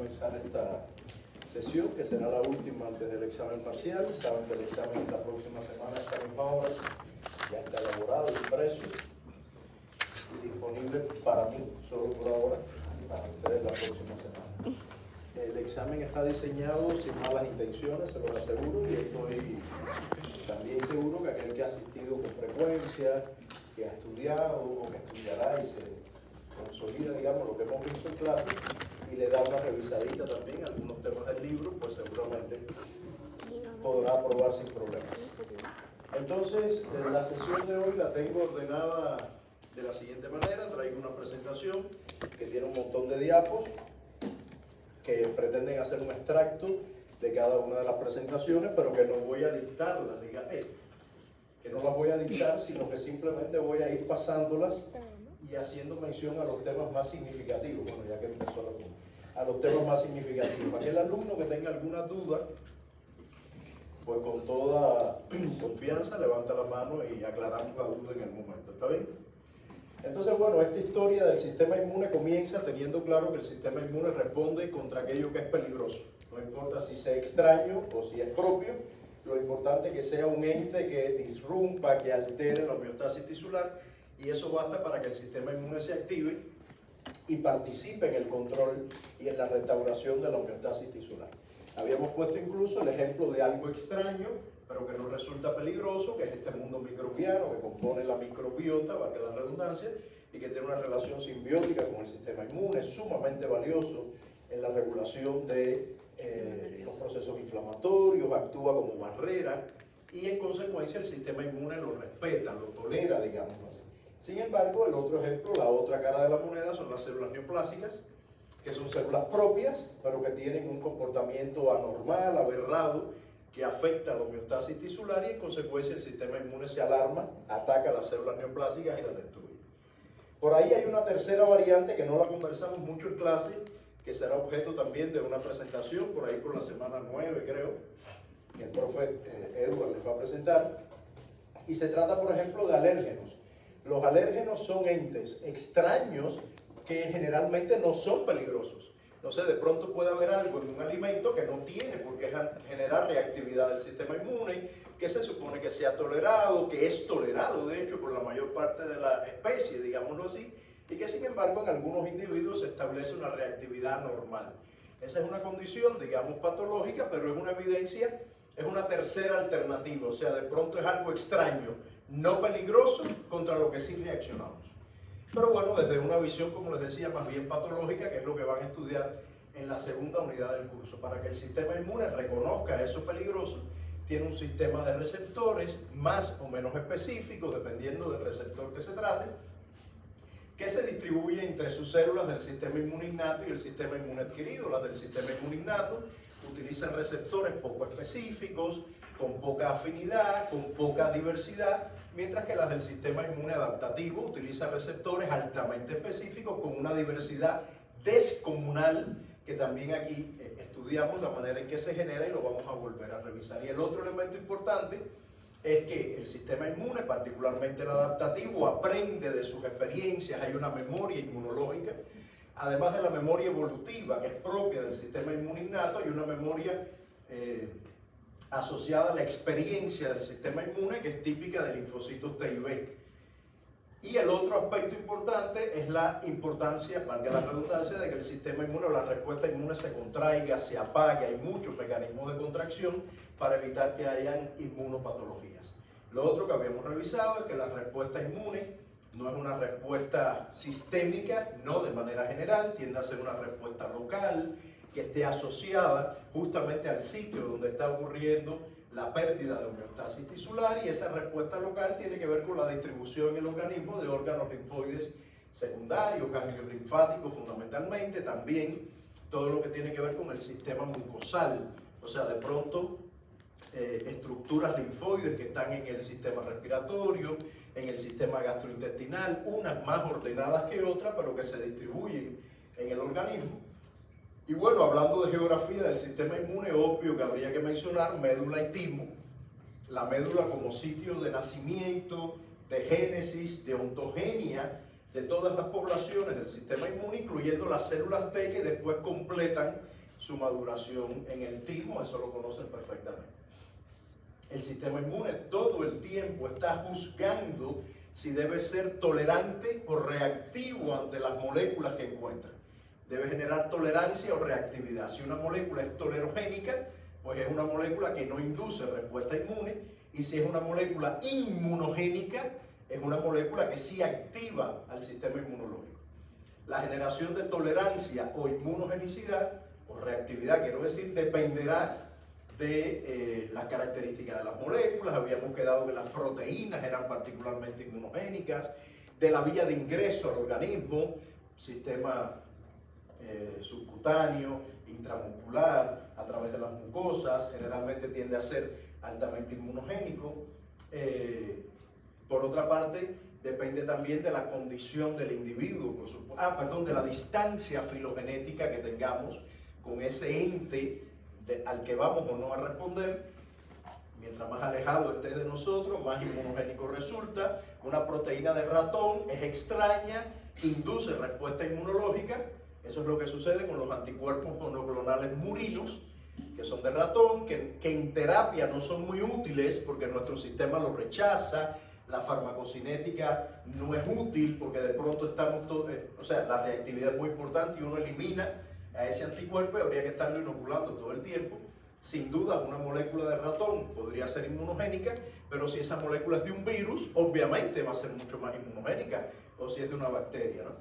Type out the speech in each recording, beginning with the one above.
comenzar esta sesión, que será la última antes del examen parcial. Saben que el examen la próxima semana, a esta misma hora, ya está elaborado, impreso y disponible para mí, solo por ahora, para ustedes la próxima semana. El examen está diseñado sin malas intenciones, se los aseguro, y estoy también seguro que aquel que ha asistido con frecuencia, que ha estudiado o que estudiará y se consolida, digamos, lo que hemos visto en clase y le da una revisadita también a algunos temas del libro, pues seguramente podrá aprobar sin problemas. Entonces, la sesión de hoy la tengo ordenada de la siguiente manera. Traigo una presentación que tiene un montón de diapos que pretenden hacer un extracto de cada una de las presentaciones, pero que no voy a dictarlas, que no las voy a dictar, sino que simplemente voy a ir pasándolas y haciendo mención a los temas más significativos. Bueno, ya que empezó la pregunta, a los temas más significativos. Para aquel alumno que tenga alguna duda, pues con toda confianza levanta la mano y aclaramos la duda en el momento. ¿Está bien? Entonces, bueno, esta historia del sistema inmune comienza teniendo claro que el sistema inmune responde contra aquello que es peligroso. No importa si sea extraño o si es propio, lo importante es que sea un ente que disrumpa, que altere la homeostasis tisular, y eso basta para que el sistema inmune se active y participe en el control y en la restauración de la homeostasis tisular. Habíamos puesto incluso el ejemplo de algo extraño, pero que no resulta peligroso, que es este mundo microbiano que compone la microbiota, valga la redundancia, y que tiene una relación simbiótica con el sistema inmune, sumamente valioso en la regulación de los procesos inflamatorios, actúa como barrera, y en consecuencia el sistema inmune lo respeta, lo tolera, digamos así. Sin embargo, el otro ejemplo, la otra cara de la moneda, son las células neoplásicas, que son células propias, pero que tienen un comportamiento anormal, aberrado, que afecta a la homeostasis tisular, y en consecuencia el sistema inmune se alarma, ataca a las células neoplásicas y las destruye. Por ahí hay una tercera variante que no la conversamos mucho en clase, que será objeto también de una presentación, por ahí por la semana 9 creo, que el profe Edward les va a presentar, y se trata por ejemplo de alérgenos. Los alérgenos son entes extraños que generalmente no son peligrosos. Entonces, de pronto puede haber algo en un alimento que no tiene por qué generar reactividad del sistema inmune, que se supone que sea tolerado, que es tolerado, de hecho, por la mayor parte de la especie, digámoslo así, y que sin embargo en algunos individuos se establece una reactividad normal. Esa es una condición, digamos, patológica, pero es una evidencia, es una tercera alternativa, o sea, de pronto es algo extraño, no peligroso, contra lo que sí reaccionamos. Pero bueno, desde una visión, como les decía, más bien patológica, que es lo que van a estudiar en la segunda unidad del curso. Para que el sistema inmune reconozca eso peligroso, tiene un sistema de receptores más o menos específicos, dependiendo del receptor que se trate, que se distribuye entre sus células del sistema inmune innato y el sistema inmune adquirido. Las del sistema inmune innato utilizan receptores poco específicos, con poca afinidad, con poca diversidad, mientras que las del sistema inmune adaptativo utilizan receptores altamente específicos con una diversidad descomunal, que también aquí estudiamos la manera en que se genera y lo vamos a volver a revisar. Y el otro elemento importante es que el sistema inmune, particularmente el adaptativo, aprende de sus experiencias, hay una memoria inmunológica, además de la memoria evolutiva que es propia del sistema inmune innato, hay una memoria asociada a la experiencia del sistema inmune que es típica de linfocitos T y B. Y el otro aspecto importante es la importancia, valga la redundancia, de que el sistema inmune o la respuesta inmune se contraiga, se apague. Hay muchos mecanismos de contracción para evitar que hayan inmunopatologías. Lo otro que habíamos revisado es que la respuesta inmune no es una respuesta sistémica, no de manera general, tiende a ser una respuesta local, que esté asociada justamente al sitio donde está ocurriendo la pérdida de homeostasis tisular, y esa respuesta local tiene que ver con la distribución en el organismo de órganos linfoides secundarios, ganglios linfáticos fundamentalmente, también todo lo que tiene que ver con el sistema mucosal, o sea, de pronto estructuras linfoides que están en el sistema respiratorio, en el sistema gastrointestinal, unas más ordenadas que otras, pero que se distribuyen en el organismo. Y bueno, hablando de geografía del sistema inmune, obvio que habría que mencionar médula y timo. La médula como sitio de nacimiento, de génesis, de ontogenia de todas las poblaciones del sistema inmune, incluyendo las células T que después completan su maduración en el timo. Eso lo conocen perfectamente. El sistema inmune todo el tiempo está juzgando si debe ser tolerante o reactivo ante las moléculas que encuentra. Debe generar tolerancia o reactividad. Si una molécula es tolerogénica, pues es una molécula que no induce respuesta inmune, y si es una molécula inmunogénica, es una molécula que sí activa al sistema inmunológico. La generación de tolerancia o inmunogenicidad, o reactividad, quiero decir, dependerá de las características de las moléculas. Habíamos quedado que las proteínas eran particularmente inmunogénicas, de la vía de ingreso al organismo, sistema subcutáneo, intramuscular, a través de las mucosas, generalmente tiende a ser altamente inmunogénico. Por otra parte, depende también de la condición del individuo, de la distancia filogenética que tengamos con ese ente al que vamos o no a responder. Mientras más alejado esté de nosotros, más inmunogénico resulta. Una proteína de ratón es extraña, induce respuesta inmunológica. Eso es lo que sucede con los anticuerpos monoclonales murinos, que son de ratón, que en terapia no son muy útiles porque nuestro sistema los rechaza. La farmacocinética no es útil porque de pronto estamos todos, la reactividad es muy importante y uno elimina a ese anticuerpo y habría que estarlo inoculando todo el tiempo. Sin duda, una molécula de ratón podría ser inmunogénica, pero si esa molécula es de un virus, obviamente va a ser mucho más inmunogénica, o si es de una bacteria, ¿no?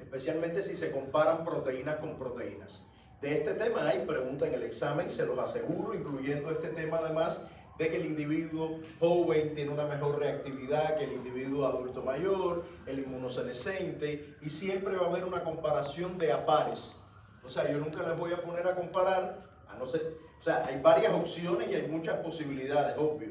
Especialmente si se comparan proteínas con proteínas. De este tema hay preguntas en el examen, se los aseguro, incluyendo este tema además de que el individuo joven tiene una mejor reactividad que el individuo adulto mayor, el inmunosenescente, y siempre va a haber una comparación de a pares. O sea, yo nunca les voy a poner a comparar, a no ser, hay varias opciones y hay muchas posibilidades, obvio,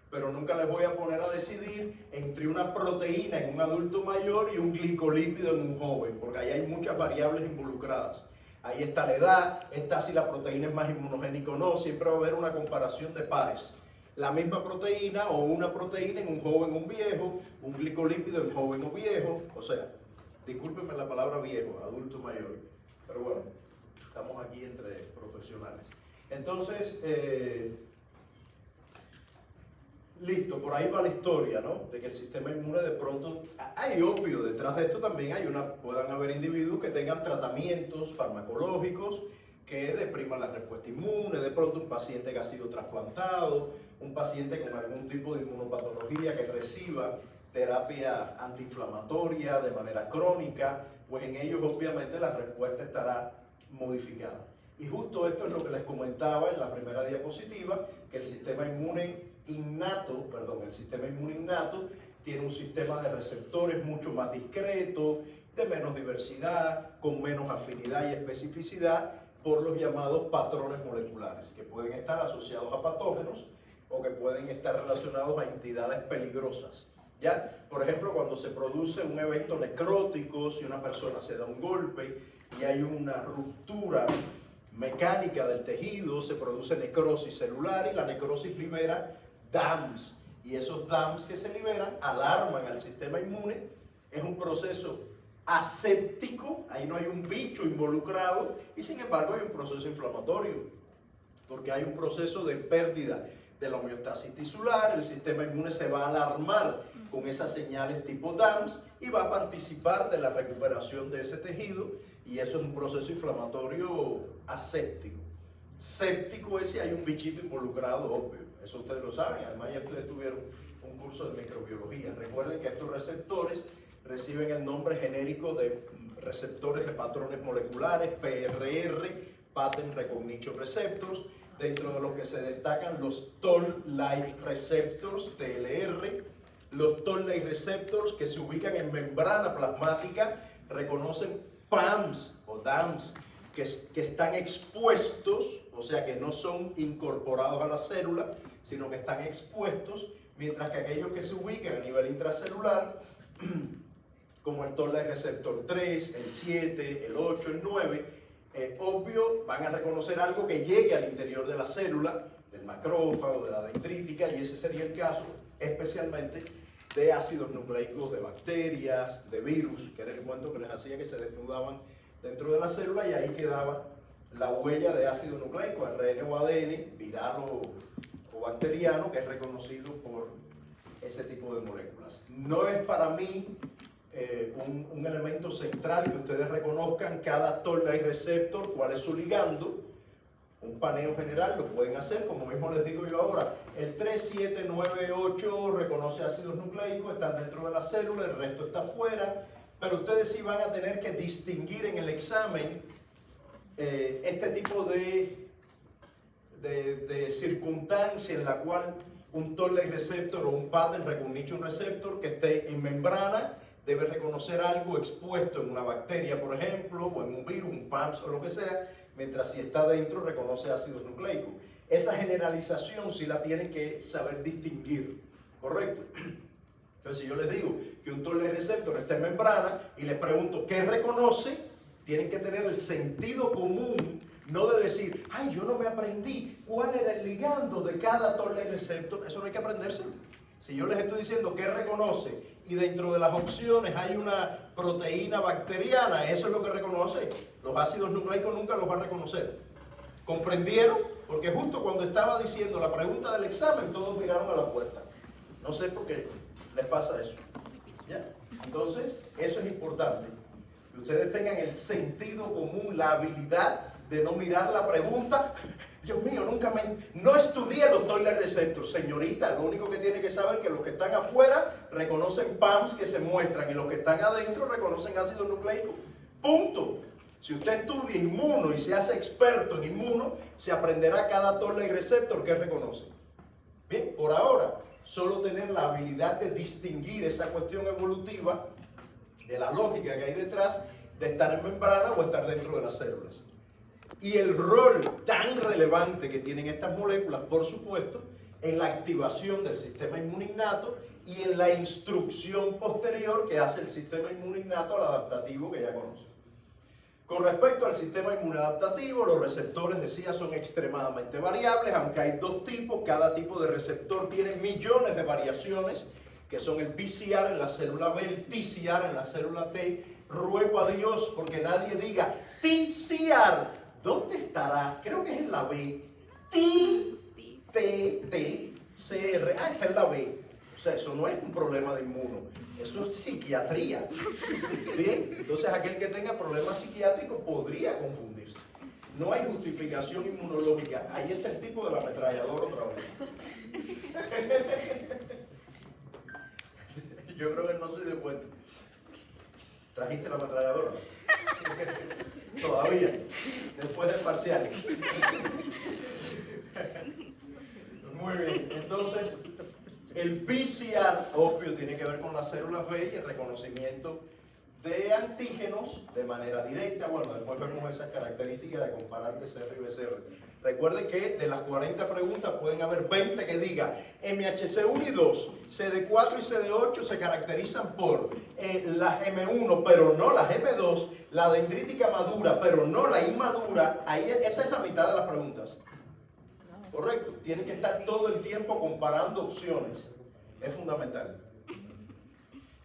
pero nunca les voy a poner a decidir entre una proteína en un adulto mayor y un glicolípido en un joven, porque ahí hay muchas variables involucradas. Ahí está la edad, está si la proteína es más inmunogénica o no, siempre va a haber una comparación de pares. La misma proteína o una proteína en un joven o un viejo, un glicolípido en joven o viejo, discúlpenme la palabra viejo, adulto mayor, pero bueno, estamos aquí entre profesionales. Entonces, listo, por ahí va la historia, ¿no? De que el sistema inmune de pronto, hay obvio, detrás de esto también puedan haber individuos que tengan tratamientos farmacológicos que depriman la respuesta inmune, de pronto un paciente que ha sido trasplantado, un paciente con algún tipo de inmunopatología que reciba terapia antiinflamatoria de manera crónica, pues en ellos obviamente la respuesta estará modificada. Y justo esto es lo que les comentaba en la primera diapositiva, que el sistema inmune innato tiene un sistema de receptores mucho más discreto, de menos diversidad, con menos afinidad y especificidad por los llamados patrones moleculares, que pueden estar asociados a patógenos o que pueden estar relacionados a entidades peligrosas. ¿Ya? Por ejemplo, cuando se produce un evento necrótico, si una persona se da un golpe y hay una ruptura mecánica del tejido, se produce necrosis celular y la necrosis libera DAMs, y esos DAMs que se liberan alarman al sistema inmune. Es un proceso aséptico, ahí no hay un bicho involucrado, y sin embargo hay un proceso inflamatorio, porque hay un proceso de pérdida de la homeostasis tisular. El sistema inmune se va a alarmar con esas señales tipo DAMs y va a participar de la recuperación de ese tejido, y eso es un proceso inflamatorio aséptico. Séptico es si hay un bichito involucrado, obvio, eso ustedes lo saben, además ya ustedes tuvieron un curso de microbiología. Recuerden que estos receptores reciben el nombre genérico de receptores de patrones moleculares, PRR, Pattern Recognition Receptors, dentro de los que se destacan los Toll-like Receptors, TLR. Los Toll-like Receptors, que se ubican en membrana plasmática, reconocen PAMs o DAMs, que están expuestos, o sea que no son incorporados a la célula, sino que están expuestos, mientras que aquellos que se ubican a nivel intracelular, como el Toll-like Receptor 3, el 7, el 8, el 9, obvio, van a reconocer algo que llegue al interior de la célula, del macrófago, de la dendrítica, y ese sería el caso especialmente de ácidos nucleicos, de bacterias, de virus, que era el cuento que les hacía, que se desnudaban dentro de la célula y ahí quedaba la huella de ácido nucleico, ARN o ADN, viral o bacteriano, que es reconocido por ese tipo de moléculas. No es para mí un elemento central que ustedes reconozcan cada toll-like receptor, cuál es su ligando. Un paneo general lo pueden hacer, como mismo les digo yo ahora. El 3, 7, 9, 8 reconoce ácidos nucleicos, están dentro de la célula, el resto está fuera. Pero ustedes sí van a tener que distinguir en el examen este tipo de circunstancia en la cual un toll-like receptor o un pattern recognition receptor que esté en membrana debe reconocer algo expuesto en una bacteria, por ejemplo, o en un virus, un PAMS o lo que sea, mientras si está dentro reconoce ácidos nucleicos. Esa generalización sí la tienen que saber distinguir, ¿correcto? Entonces, si yo les digo que un toll-like receptor está en membrana y les pregunto ¿qué reconoce? Tienen que tener el sentido común, no de decir, ay, yo no me aprendí cuál era el ligando de cada toll-like receptor. Eso no hay que aprendérselo. Si yo les estoy diciendo qué reconoce y dentro de las opciones hay una proteína bacteriana, eso es lo que reconoce. Los ácidos nucleicos nunca los va a reconocer. ¿Comprendieron? Porque justo cuando estaba diciendo la pregunta del examen, todos miraron a la puerta. No sé por qué les pasa eso. ¿Ya? Entonces, eso es importante. Que ustedes tengan el sentido común, la habilidad de no mirar la pregunta. Dios mío, no estudié los toll-like receptors. Señorita, lo único que tiene que saber es que los que están afuera reconocen PAMs que se muestran y los que están adentro reconocen ácidos nucleicos. Punto. Si usted estudia inmuno y se hace experto en inmuno, se aprenderá cada toll-like receptor que reconoce. Bien, por ahora, solo tener la habilidad de distinguir esa cuestión evolutiva de la lógica que hay detrás de estar en membrana o estar dentro de las células. Y el rol tan relevante que tienen estas moléculas, por supuesto, en la activación del sistema inmune innato y en la instrucción posterior que hace el sistema inmune innato al adaptativo que ya conocen. Con respecto al sistema inmune adaptativo, los receptores, decía, son extremadamente variables, aunque hay dos tipos. Cada tipo de receptor tiene millones de variaciones, que son el PCR en la célula B, el TCR en la célula T. Ruego a Dios porque nadie diga TCR. ¿Dónde estará? Creo que es en la B. TCR. Ah, está en la B. O sea, eso no es un problema de inmuno. Eso es psiquiatría. Bien, entonces aquel que tenga problemas psiquiátricos podría confundirse. No hay justificación inmunológica. Ahí está el tipo de la ametralladora otra vez. Yo creo que no soy de puente. ¿Trajiste la ametralladora? Todavía, después del parcial. Muy bien, entonces el PCR, obvio, tiene que ver con las células B y el reconocimiento de antígenos de manera directa. Bueno, después vemos esas características de comparar PCR y BCR. Recuerden que de las 40 preguntas pueden haber 20 que digan MHC1 y 2, CD4 y CD8 se caracterizan por las M1, pero no las M2, la dendrítica madura, pero no la inmadura. Ahí, esa es la mitad de las preguntas. Correcto, tienen que estar todo el tiempo comparando opciones, es fundamental.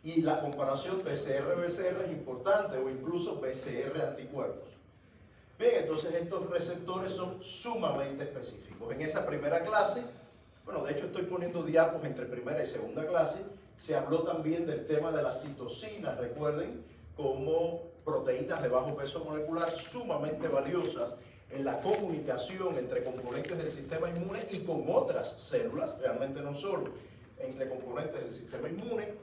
Y la comparación PCR-BCR es importante, o incluso BCR-anticuerpos. Bien, entonces estos receptores son sumamente específicos. En esa primera clase, bueno, de hecho estoy poniendo diapos entre primera y segunda clase, se habló también del tema de las citocinas, recuerden, como proteínas de bajo peso molecular sumamente valiosas en la comunicación entre componentes del sistema inmune y con otras células, realmente no solo entre componentes del sistema inmune.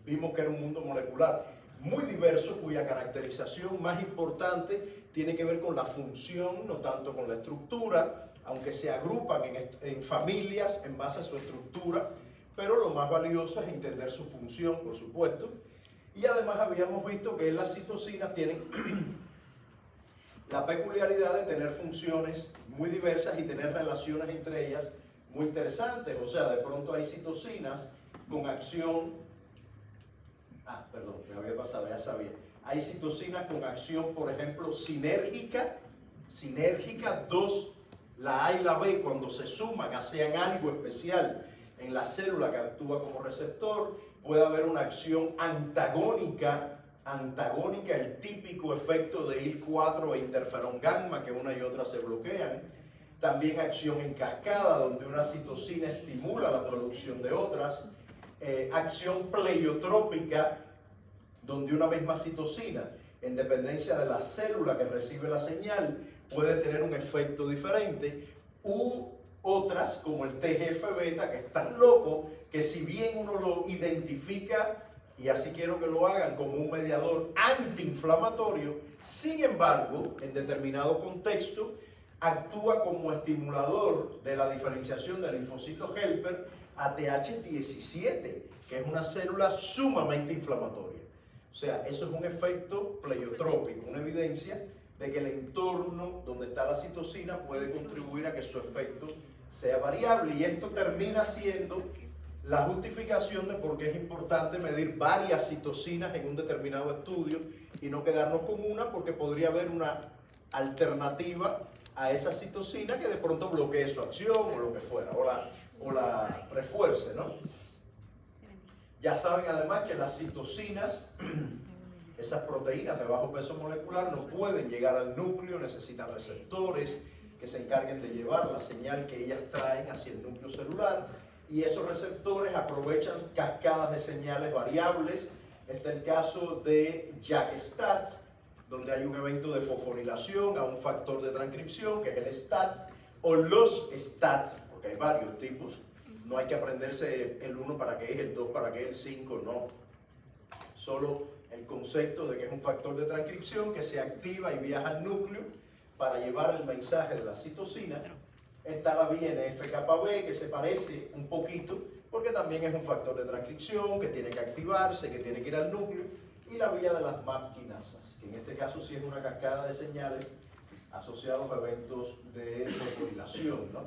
Vimos que era un mundo molecular muy diverso, cuya caracterización más importante tiene que ver con la función, no tanto con la estructura, aunque se agrupan en familias en base a su estructura, pero lo más valioso es entender su función, por supuesto. Y además habíamos visto que las citocinas tienen la peculiaridad de tener funciones muy diversas y tener relaciones entre ellas muy interesantes. O sea, de pronto hay citocinas con acción, perdón, me había pasado, ya sabía. Hay citocinas con acción, por ejemplo, sinérgica, dos, la A y la B, cuando se suman, hacen algo especial en la célula que actúa como receptor, puede haber una acción antagónica, el típico efecto de IL-4 e interferón gamma, que una y otra se bloquean. También acción en cascada, donde una citocina estimula la producción de otras. Acción pleiotrópica, donde una misma citocina, en dependencia de la célula que recibe la señal, puede tener un efecto diferente. U otras, como el TGF-beta, que es tan loco que si bien uno lo identifica, y así quiero que lo hagan, como un mediador antiinflamatorio, sin embargo, en determinado contexto, actúa como estimulador de la diferenciación del linfocito helper a TH17, que es una célula sumamente inflamatoria. O sea, eso es un efecto pleiotrópico, una evidencia de que el entorno donde está la citocina puede contribuir a que su efecto sea variable, y esto termina siendo la justificación de por qué es importante medir varias citocinas en un determinado estudio y no quedarnos con una, porque podría haber una alternativa a esa citocina que de pronto bloquee su acción o lo que fuera, o la refuerce, ¿no? Ya saben además que las citocinas, esas proteínas de bajo peso molecular, no pueden llegar al núcleo, necesitan receptores que se encarguen de llevar la señal que ellas traen hacia el núcleo celular, y esos receptores aprovechan cascadas de señales variables. Este es el caso de JAK-STAT, donde hay un evento de fosforilación a un factor de transcripción, que es el STAT, o los STATs, porque hay varios tipos. No hay que aprenderse el 1 para qué es, el 2 para qué es, el 5, no. Solo el concepto de que es un factor de transcripción que se activa y viaja al núcleo para llevar el mensaje de la citocina. Está la vía NF-κB, que se parece un poquito, porque también es un factor de transcripción que tiene que activarse, que tiene que ir al núcleo, y la vía de las MAP quinasas, que en este caso sí es una cascada de señales asociados a eventos de fosforilación, ¿no?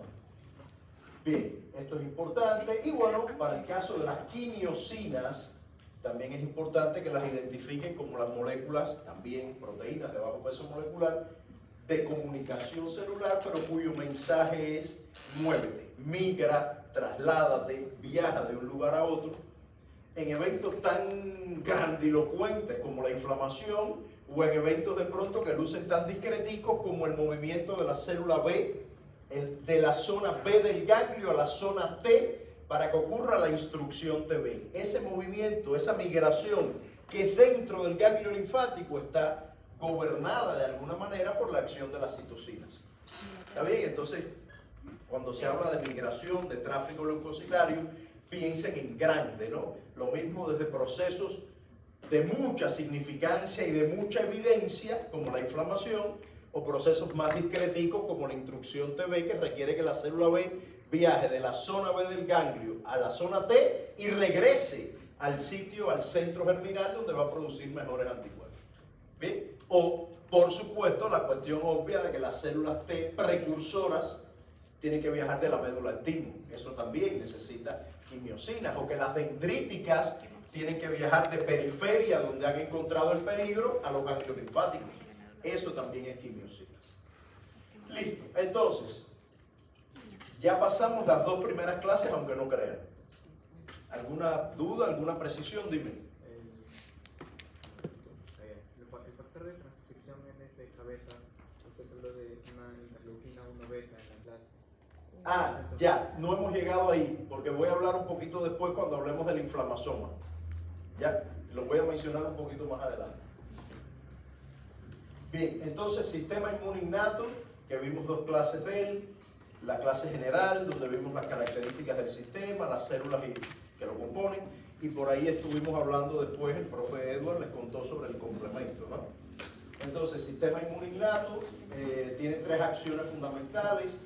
Bien, esto es importante. Y bueno, para el caso de las quimiosinas, también es importante que las identifiquen como las moléculas, también proteínas de bajo peso molecular, de comunicación celular, pero cuyo mensaje es: muévete, migra, trasládate, viaja de un lugar a otro. En eventos tan grandilocuentes como la inflamación, o en eventos de pronto que lucen tan discreticos como el movimiento de la célula B, de la zona B del ganglio a la zona T, para que ocurra la instrucción TB. Ese movimiento, esa migración que es dentro del ganglio linfático, está gobernada de alguna manera por la acción de las citocinas. ¿Está bien? Entonces, cuando se habla de migración, de tráfico leucocitario, piensen en grande, ¿no? Lo mismo desde procesos de mucha significancia y de mucha evidencia, como la inflamación, o procesos más discreticos como la instrucción TB, que requiere que la célula B viaje de la zona B del ganglio a la zona T y regrese al sitio, al centro germinal, donde va a producir mejores anticuerpos. ¿Bien? O, por supuesto, la cuestión obvia de que las células T precursoras tienen que viajar de la médula al timo. Eso también necesita quimiosinas. O que las dendríticas tienen que viajar de periferia, donde han encontrado el peligro, a los ganglios linfáticos. Eso también es quimiosinas. Listo. Entonces, ya pasamos las dos primeras clases, aunque no crean. ¿Alguna duda, alguna precisión? Dime. El factor de transcripción NF-κB, usted habló de una interleuquina 1-beta en la clase. Ah, ya, no hemos llegado ahí, porque voy a hablar un poquito después cuando hablemos del inflamasoma. Ya, lo voy a mencionar un poquito más adelante. Bien, entonces, sistema inmune innato, que vimos dos clases de él. La clase general, donde vimos las características del sistema, las células que lo componen, y por ahí estuvimos hablando después, el profe Edward les contó sobre el complemento, ¿no? Entonces, sistema inmune innato tiene tres acciones fundamentales: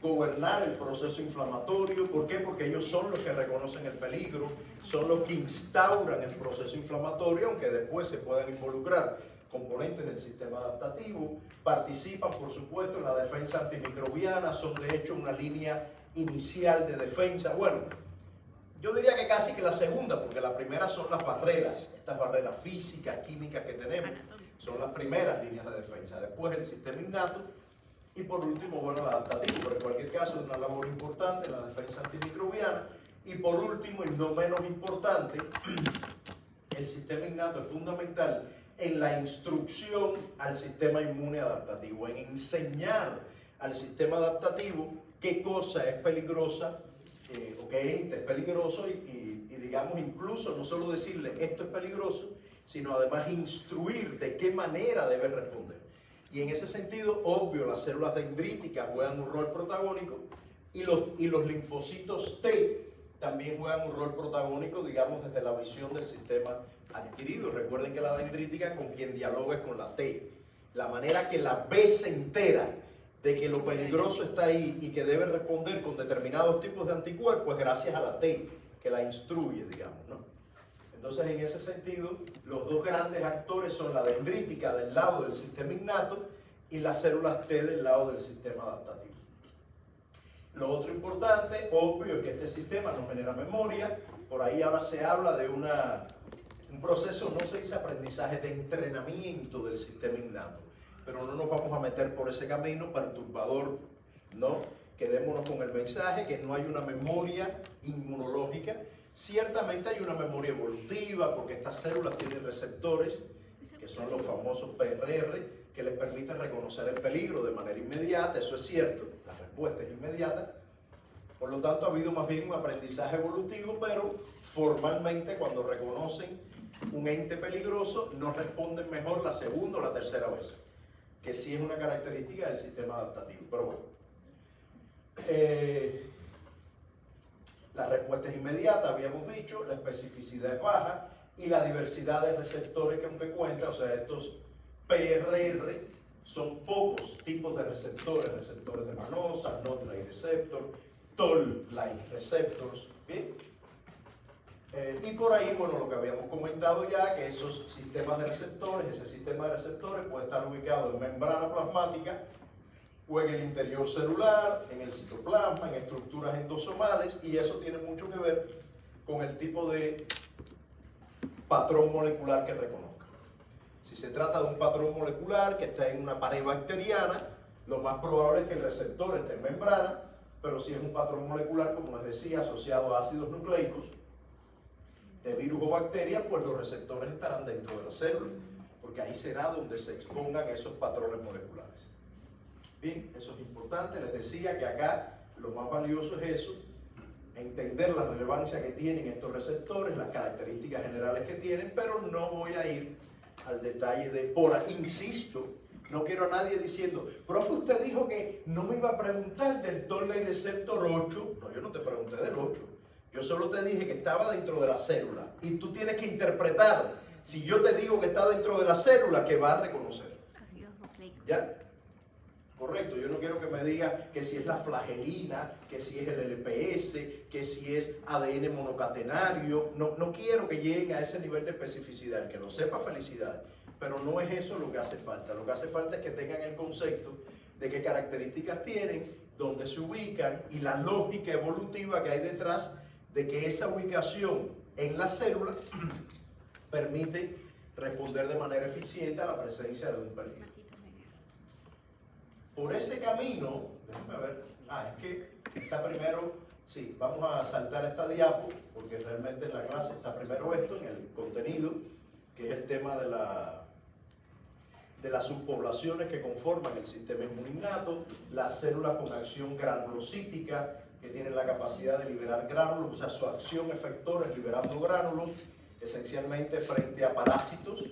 gobernar el proceso inflamatorio. ¿Por qué? Porque ellos son los que reconocen el peligro, son los que instauran el proceso inflamatorio, aunque después se puedan involucrar componentes del sistema adaptativo. Participan, por supuesto, en la defensa antimicrobiana, son de hecho una línea inicial de defensa. Bueno, yo diría que casi que la segunda, porque la primera son las barreras, estas barreras físicas, químicas que tenemos, son las primeras líneas de defensa. Después el sistema innato, y por último, bueno, el adaptativo. Pero en cualquier caso es una labor importante, la defensa antimicrobiana. Y por último, y no menos importante, el sistema innato es fundamental en la instrucción al sistema inmune adaptativo, en enseñar al sistema adaptativo qué cosa es peligrosa o qué ente es peligroso y digamos incluso no solo decirle esto es peligroso, sino además instruir de qué manera debe responder. Y en ese sentido, obvio, las células dendríticas juegan un rol protagónico y los linfocitos T también juegan un rol protagónico, digamos, desde la visión del sistema adquirido. Recuerden que la dendrítica con quien dialoga es con la T. La manera que la B se entera de que lo peligroso está ahí y que debe responder con determinados tipos de anticuerpos es gracias a la T, que la instruye, digamos, ¿no? Entonces, en ese sentido, los dos grandes actores son la dendrítica del lado del sistema innato y las células T del lado del sistema adaptativo. Lo otro importante, obvio, es que este sistema no genera memoria. Por ahí ahora se habla de un proceso, no se dice aprendizaje, de entrenamiento del sistema innato. Pero no nos vamos a meter por ese camino perturbador, ¿no? Quedémonos con el mensaje que no hay una memoria inmunológica. Ciertamente hay una memoria evolutiva porque estas células tienen receptores, que son los famosos PRR, que les permiten reconocer el peligro de manera inmediata. Eso es cierto, la respuesta es inmediata. Por lo tanto, ha habido más bien un aprendizaje evolutivo, pero formalmente cuando reconocen un ente peligroso, no responden mejor la segunda o la tercera vez, que sí es una característica del sistema adaptativo. Pero bueno, la respuesta es inmediata, habíamos dicho, la especificidad es baja y la diversidad de receptores que aunque cuenta, o sea, estos PRR son pocos tipos de receptores, receptores de manosa, NOD-like receptor, TOL-like receptors, ¿bien? Y por ahí, bueno, lo que habíamos comentado ya, que esos sistemas de receptores, ese sistema de receptores puede estar ubicado en membrana plasmática o en el interior celular, en el citoplasma, en estructuras endosomales, y eso tiene mucho que ver con el tipo de patrón molecular que reconozca. Si se trata de un patrón molecular que está en una pared bacteriana, lo más probable es que el receptor esté en membrana, pero si es un patrón molecular, como les decía, asociado a ácidos nucleicos, de virus o bacterias, pues los receptores estarán dentro de la célula, porque ahí será donde se expongan esos patrones moleculares. Bien, eso es importante. Les decía que acá lo más valioso es eso, entender la relevancia que tienen estos receptores, las características generales que tienen, pero no voy a ir al detalle de, insisto, no quiero a nadie diciendo, profe, usted dijo que no me iba a preguntar del Toll-like receptor 8. No, yo no te pregunté del 8. Yo solo te dije que estaba dentro de la célula. Y tú tienes que interpretar, si yo te digo que está dentro de la célula, que va a reconocer. ¿Ya? Correcto, yo no quiero que me diga que si es la flagelina, que si es el LPS, que si es ADN monocatenario. No quiero que lleguen a ese nivel de especificidad. El que lo sepa, felicidad. Pero no es eso lo que hace falta. Lo que hace falta es que tengan el concepto de qué características tienen, dónde se ubican y la lógica evolutiva que hay detrás de que esa ubicación en la célula permite responder de manera eficiente a la presencia de un peligro. Por ese camino, déjame ver, es que está primero, sí, vamos a saltar esta diapo, porque realmente en la clase está primero esto, en el contenido, que es el tema de las subpoblaciones que conforman el sistema inmuninnato, las células con acción granulocítica, que tienen la capacidad de liberar gránulos, o sea, su acción efectora es liberando gránulos, esencialmente frente a parásitos,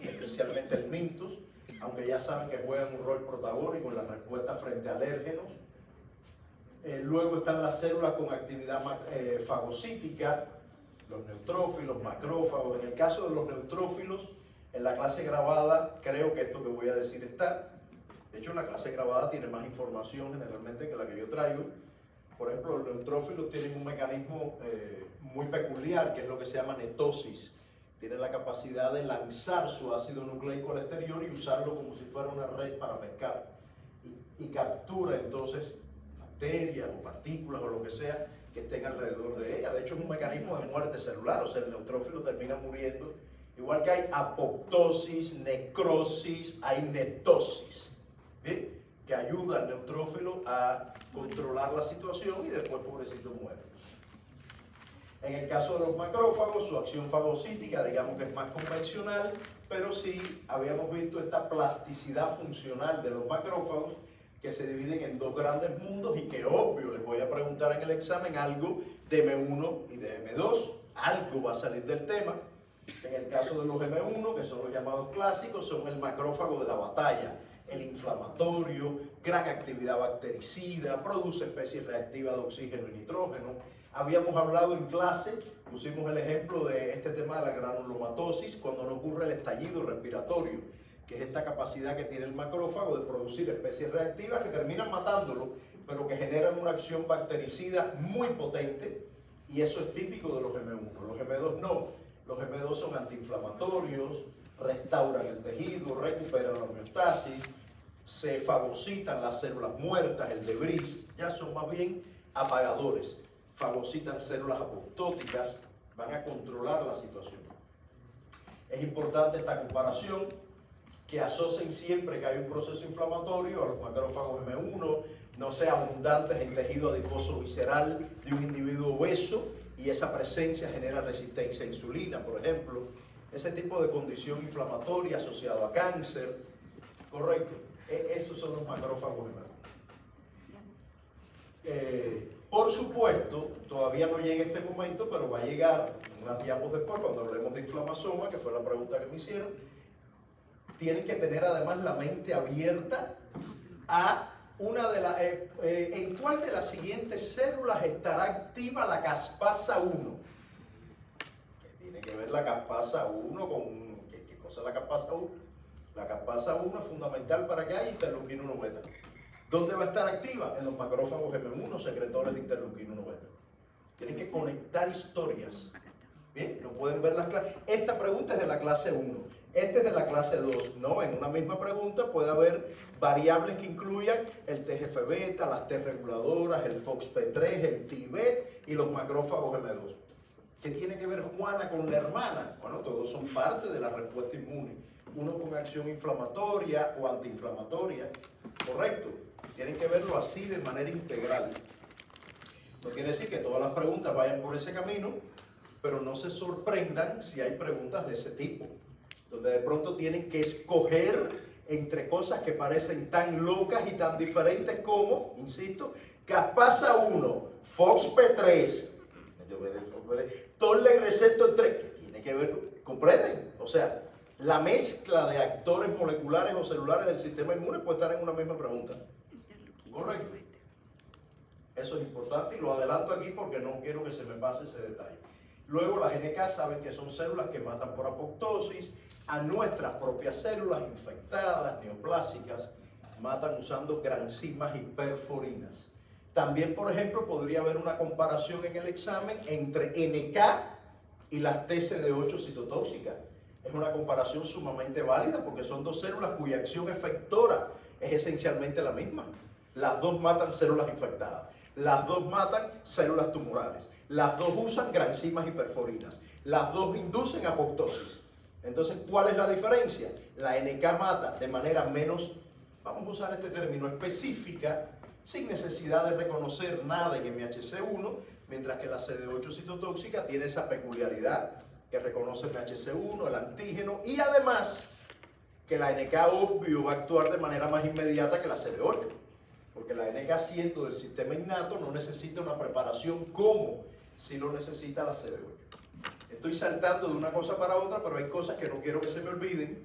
especialmente el mintus, aunque ya saben que juegan un rol protagónico en la respuesta frente a alérgenos. Luego están las células con actividad fagocítica, los neutrófilos, macrófagos. En el caso de los neutrófilos, en la clase grabada, creo que esto que voy a decir está. De hecho, la clase grabada tiene más información generalmente que la que yo traigo. Por ejemplo, los neutrófilos tienen un mecanismo muy peculiar, que es lo que se llama netosis. Tienen la capacidad de lanzar su ácido nucleico al exterior y usarlo como si fuera una red para pescar. Y captura entonces bacterias o partículas o lo que sea que estén alrededor de ella. De hecho, es un mecanismo de muerte celular, o sea, el neutrófilo termina muriendo. Igual que hay apoptosis, necrosis, hay netosis, ¿bien? Que ayuda al neutrófilo a controlar la situación y después, pobrecito, muere. En el caso de los macrófagos, su acción fagocítica, digamos que es más convencional, pero sí habíamos visto esta plasticidad funcional de los macrófagos, que se dividen en dos grandes mundos y que obvio les voy a preguntar en el examen algo de M1 y de M2, algo va a salir del tema. En el caso de los M1, que son los llamados clásicos, son el macrófago de la batalla, el inflamatorio, gran actividad bactericida, produce especies reactivas de oxígeno y nitrógeno. Habíamos hablado en clase, pusimos el ejemplo de este tema de la granulomatosis, cuando no ocurre el estallido respiratorio, que es esta capacidad que tiene el macrófago de producir especies reactivas que terminan matándolo, pero que generan una acción bactericida muy potente, y eso es típico de los M1. Los M2 no. Los M2 son antiinflamatorios, restauran el tejido, recuperan la homeostasis, se fagocitan las células muertas, el debris, ya son más bien apagadores, fagocitan células apoptóticas, van a controlar la situación. Es importante esta comparación, que asocien siempre que hay un proceso inflamatorio a los macrófagos M1, no sean abundantes en tejido adiposo visceral de un individuo obeso, y esa presencia genera resistencia a insulina, por ejemplo. Ese tipo de condición inflamatoria asociado a cáncer, correcto. Esos son los macrófagos M1. Por supuesto, todavía no llega este momento, pero va a llegar unas diapos después, cuando hablemos de inflamasoma, que fue la pregunta que me hicieron. Tienen que tener además la mente abierta a una de las... ¿en cuál de las siguientes células estará activa la caspasa 1? ¿Qué tiene que ver la caspasa 1 con... ¿Qué cosa es la caspasa 1? La caspasa 1 es fundamental para que haya interleuquina 1 beta. ¿Dónde va a estar activa? En los macrófagos M1, secretores de interleuquina 1 beta. Tienen que conectar historias. Bien, no pueden ver las clases. Esta pregunta es de la clase 1. Este es de la clase 2, ¿no? En una misma pregunta puede haber variables que incluyan el TGF-beta, las T reguladoras, el FOXP3, el TIBET y los macrófagos M2. ¿Qué tiene que ver Juana con la hermana? Bueno, todos son parte de la respuesta inmune. Uno con acción inflamatoria o antiinflamatoria, ¿correcto? Tienen que verlo así de manera integral. No quiere decir que todas las preguntas vayan por ese camino, pero no se sorprendan si hay preguntas de ese tipo, donde de pronto tienen que escoger entre cosas que parecen tan locas y tan diferentes como, insisto, caspasa 1, FOXP3, Toll-like receptor 3, que tiene que ver, ¿comprenden? O sea, la mezcla de actores moleculares o celulares del sistema inmune puede estar en una misma pregunta. ¿Correcto? Eso es importante y lo adelanto aquí porque no quiero que se me pase ese detalle. Luego las NK saben que son células que matan por apoptosis a nuestras propias células infectadas, neoplásicas, matan usando granzimas y perforinas. También, por ejemplo, podría haber una comparación en el examen entre NK y las TCD8 citotóxicas. Es una comparación sumamente válida porque son dos células cuya acción efectora es esencialmente la misma. Las dos matan células infectadas, las dos matan células tumorales, las dos usan granzimas y perforinas, las dos inducen apoptosis. Entonces, ¿cuál es la diferencia? La NK mata de manera menos, vamos a usar este término, específica, sin necesidad de reconocer nada en MHC1, mientras que la CD8 citotóxica tiene esa peculiaridad que reconoce el MHC1, el antígeno, y además que la NK obvio va a actuar de manera más inmediata que la CD8, porque la NK siendo del sistema innato no necesita una preparación como si lo necesita la CD8. Estoy saltando de una cosa para otra, pero hay cosas que no quiero que se me olviden,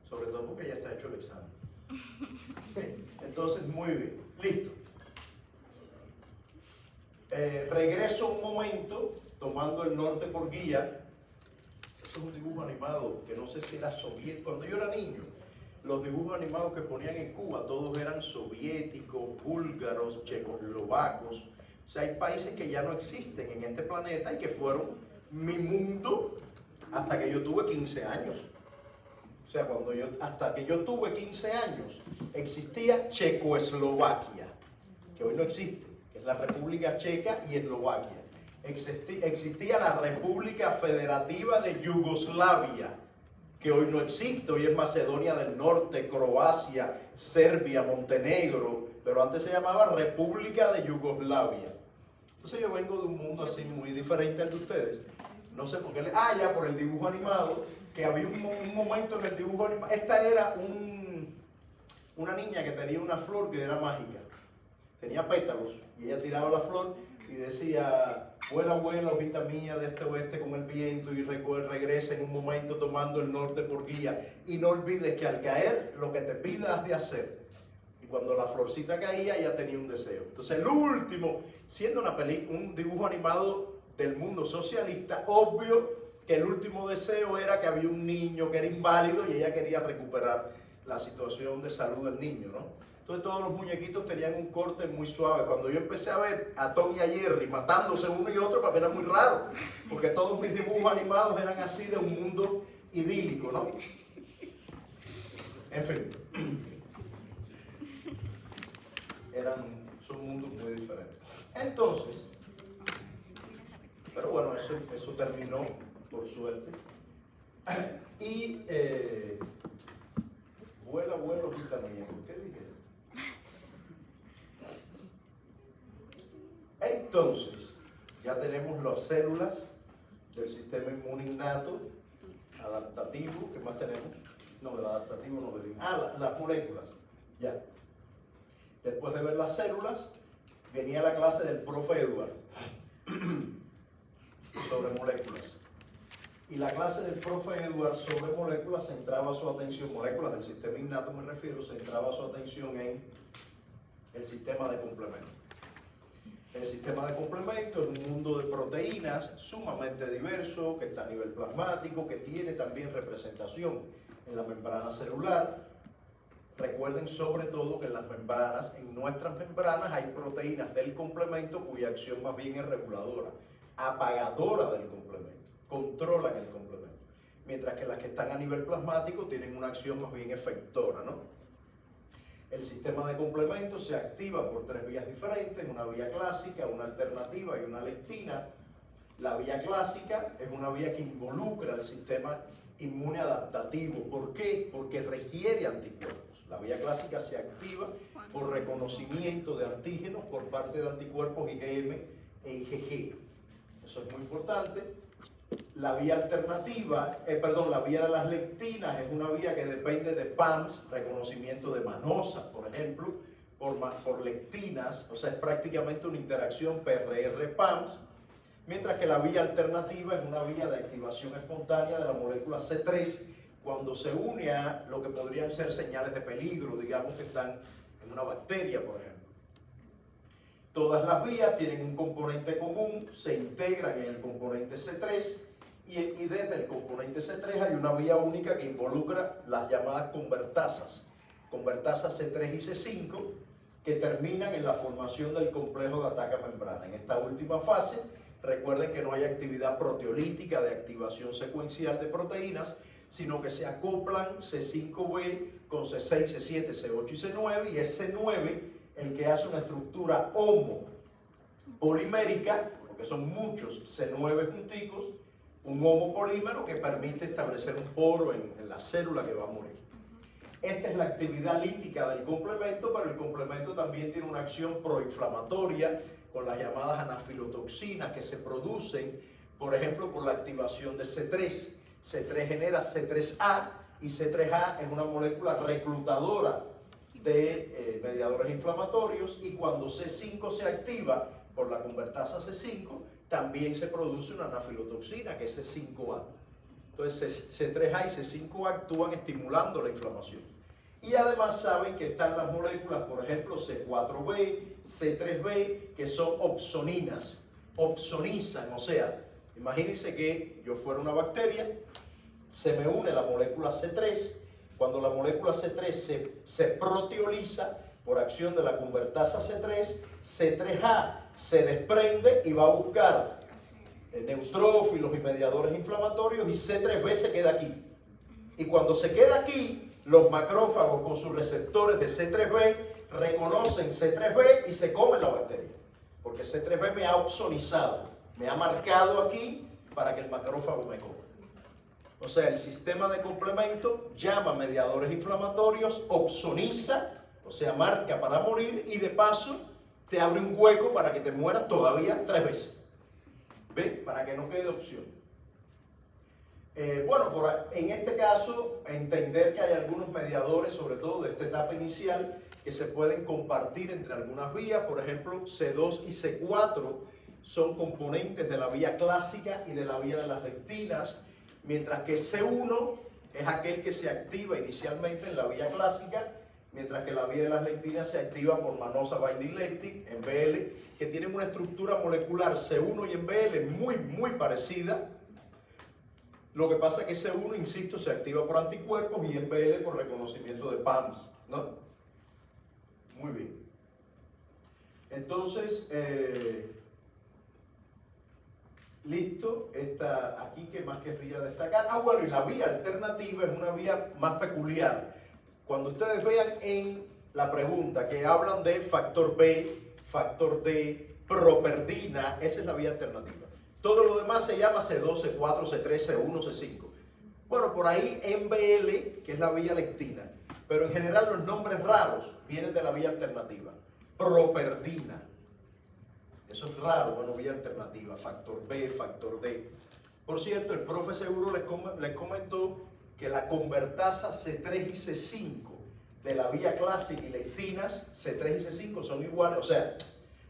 sobre todo porque ya está hecho el examen. Entonces, muy bien, listo. Regreso un momento, tomando el norte por guía. Eso es un dibujo animado que no sé si era soviético. Cuando yo era niño, los dibujos animados que ponían en Cuba, todos eran soviéticos, búlgaros, checoslovacos. O sea, hay países que ya no existen en este planeta y que fueron mi mundo hasta que yo tuve 15 años. O sea, hasta que yo tuve 15 años, existía Checoslovaquia, que hoy no existe, que es la República Checa y Eslovaquia. Existía la República Federativa de Yugoslavia, que hoy no existe, hoy es Macedonia del Norte, Croacia, Serbia, Montenegro, pero antes se llamaba República de Yugoslavia. Entonces yo vengo de un mundo así muy diferente al de ustedes. No sé por qué, ya por el dibujo animado, que había un momento en el dibujo animado. Esta era una niña que tenía una flor que era mágica. Tenía pétalos y ella tiraba la flor y decía: vuela, vuela, hojita mía, de este oeste con el viento, y regresa en un momento tomando el norte por guía. Y no olvides que al caer, lo que te pida has de hacer. Y cuando la florcita caía, ella tenía un deseo. Entonces el último, siendo un dibujo animado del mundo socialista, obvio que el último deseo era que había un niño que era inválido y ella quería recuperar la situación de salud del niño, ¿no? Entonces todos los muñequitos tenían un corte muy suave. Cuando yo empecé a ver a Tom y a Jerry matándose uno y otro, para mí era muy raro, porque todos mis dibujos animados eran así, de un mundo idílico, ¿no? En fin, son mundos muy diferentes. Entonces, pero bueno, eso terminó, por suerte. Y vuela, vuela, hojita mía. ¿Por qué dije? Entonces, ya tenemos las células del sistema inmune innato, adaptativo. ¿Qué más tenemos? No, el adaptativo no venimos. Las moléculas. Ya. Después de ver las células, venía la clase del profe Edward sobre moléculas. Y la clase del profe Edward sobre moléculas centraba su atención, moléculas del sistema innato me refiero, centraba su atención en el sistema de complemento. El sistema de complemento es un mundo de proteínas sumamente diverso, que está a nivel plasmático, que tiene también representación en la membrana celular. Recuerden sobre todo que en las membranas, en nuestras membranas, hay proteínas del complemento cuya acción más bien es reguladora, apagadora del complemento, controlan el complemento. Mientras que las que están a nivel plasmático tienen una acción más bien efectora, ¿no? El sistema de complemento se activa por 3 vías diferentes: una vía clásica, una alternativa y una lectina. La vía clásica es una vía que involucra al sistema inmune adaptativo. ¿Por qué? Porque requiere anticuerpos. La vía clásica se activa por reconocimiento de antígenos por parte de anticuerpos IgM e IgG. Eso es muy importante. La vía alternativa, la vía de las lectinas es una vía que depende de PAMS, reconocimiento de manosa, por ejemplo, por lectinas. O sea, es prácticamente una interacción PRR-PAMS. Mientras que la vía alternativa es una vía de activación espontánea de la molécula C3 cuando se une a lo que podrían ser señales de peligro, digamos que están en una bacteria, por ejemplo. Todas las vías tienen un componente común, se integran en el componente C3 y desde el componente C3 hay una vía única que involucra las llamadas convertasas C3 y C5, que terminan en la formación del complejo de ataque-membrana. En esta última fase, recuerden que no hay actividad proteolítica de activación secuencial de proteínas, sino que se acoplan C5b con C6, C7, C8 y C9, y es C9 el que hace una estructura homopolimérica, porque son muchos C9 junticos, un homopolímero que permite establecer un poro en la célula que va a morir. Esta es la actividad lítica del complemento, pero el complemento también tiene una acción proinflamatoria con las llamadas anafilotoxinas que se producen, por ejemplo, por la activación de C3. C3 genera C3A y C3A es una molécula reclutadora de mediadores inflamatorios, y cuando C5 se activa por la convertasa C5, también se produce una anafilotoxina que es C5A. Entonces C3A y C5A actúan estimulando la inflamación. Y además saben que están las moléculas, por ejemplo, C4b, C3b, que son opsoninas, opsonizan, o sea, imagínense que yo fuera una bacteria, se me une la molécula C3, cuando la molécula C3 se proteoliza por acción de la convertasa C3, C3A se desprende y va a buscar neutrófilos y mediadores inflamatorios, y C3b se queda aquí. Y cuando se queda aquí, los macrófagos con sus receptores de C3b reconocen C3b y se comen la bacteria, porque C3b me ha opsonizado, me ha marcado aquí para que el macrófago me coma. O sea, el sistema de complemento llama mediadores inflamatorios, opsoniza, o sea, marca para morir, y de paso te abre un hueco para que te mueras todavía 3 veces. ¿Ves? Para que no quede opción. Bueno, en este caso, entender que hay algunos mediadores, sobre todo de esta etapa inicial, que se pueden compartir entre algunas vías. Por ejemplo, C2 y C4 son componentes de la vía clásica y de la vía de las lectinas, mientras que C1 es aquel que se activa inicialmente en la vía clásica, mientras que la vía de las lectinas se activa por mannose binding lectin, en BL, que tienen una estructura molecular C1 y en BL muy parecida. Lo que pasa es que C1, insisto, se activa por anticuerpos y en BL por reconocimiento de PAMs, ¿no? Muy bien. Entonces, listo, aquí que más querría destacar. Bueno, y la vía alternativa es una vía más peculiar. Cuando ustedes vean en la pregunta que hablan de factor B, factor D, properdina, esa es la vía alternativa. Todo lo demás se llama C2, C4, C3, C1, C5. Bueno, por ahí MBL, que es la vía lectina, pero en general los nombres raros vienen de la vía alternativa. Properdina, eso es raro, bueno, vía alternativa, factor B, factor D. Por cierto, el profe seguro les comentó que la convertasa C3 y C5 de la vía clásica y lectinas, C3 y C5 son iguales, o sea,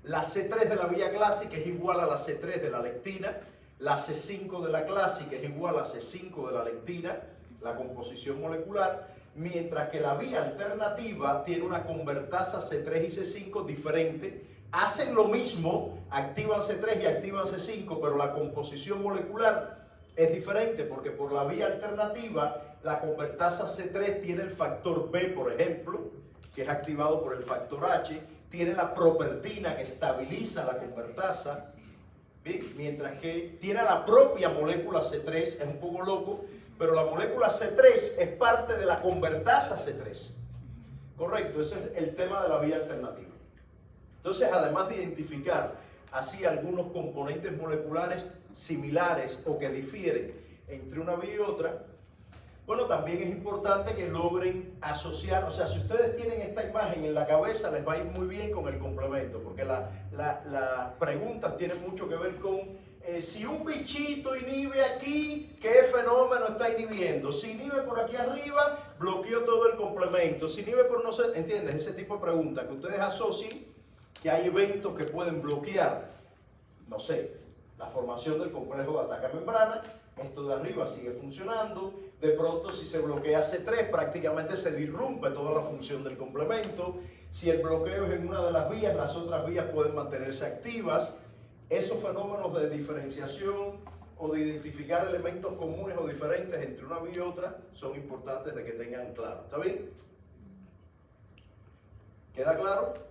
la C3 de la vía clásica es igual a la C3 de la lectina, la C5 de la clásica es igual a C5 de la lectina, la composición molecular, mientras que la vía alternativa tiene una convertasa C3 y C5 diferente, hacen lo mismo, activan C3 y activan C5, pero la composición molecular es diferente, porque por la vía alternativa la convertasa C3 tiene el factor B, por ejemplo, que es activado por el factor H, tiene la properdina que estabiliza la convertasa, ¿sí? Mientras que tiene la propia molécula C3, es un poco loco, pero la molécula C3 es parte de la convertasa C3. Correcto, ese es el tema de la vía alternativa. Entonces, además de identificar así algunos componentes moleculares similares o que difieren entre una vía y otra, bueno, también es importante que logren asociar, o sea, si ustedes tienen esta imagen en la cabeza, les va a ir muy bien con el complemento, porque las preguntas tienen mucho que ver con si un bichito inhibe aquí, ¿qué fenómeno está inhibiendo? Si inhibe por aquí arriba, bloqueó todo el complemento. Si inhibe por no sé, ¿entiendes? Ese tipo de preguntas que ustedes asocien que hay eventos que pueden bloquear, no sé, la formación del complejo de ataque a membrana. Esto de arriba sigue funcionando. De pronto, si se bloquea C3, prácticamente se disrumpe toda la función del complemento. Si el bloqueo es en una de las vías, las otras vías pueden mantenerse activas. Esos fenómenos de diferenciación o de identificar elementos comunes o diferentes entre una vía y otra son importantes de que tengan claro. ¿Está bien? ¿Queda claro?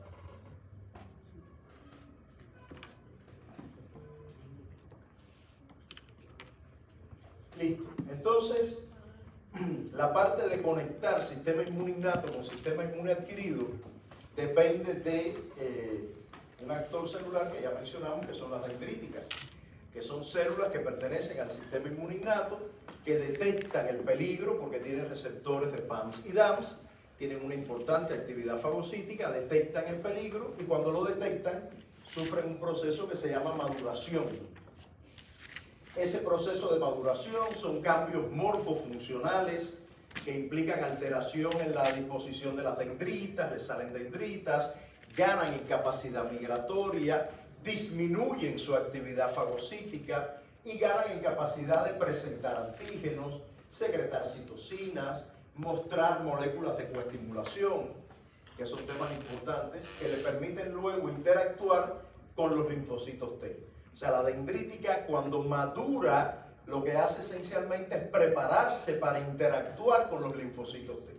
Listo. Entonces, la parte de conectar sistema inmune innato con sistema inmune adquirido depende de un actor celular que ya mencionamos, que son las dendríticas, que son células que pertenecen al sistema inmune innato, que detectan el peligro porque tienen receptores de PAMs y DAMs, tienen una importante actividad fagocítica, detectan el peligro y cuando lo detectan sufren un proceso que se llama maduración. Ese proceso de maduración son cambios morfofuncionales que implican alteración en la disposición de las dendritas, les salen dendritas, ganan en capacidad migratoria, disminuyen su actividad fagocítica y ganan en capacidad de presentar antígenos, secretar citocinas, mostrar moléculas de coestimulación, que son temas importantes, que le permiten luego interactuar con los linfocitos T. O sea, la dendrítica cuando madura lo que hace esencialmente es prepararse para interactuar con los linfocitos T.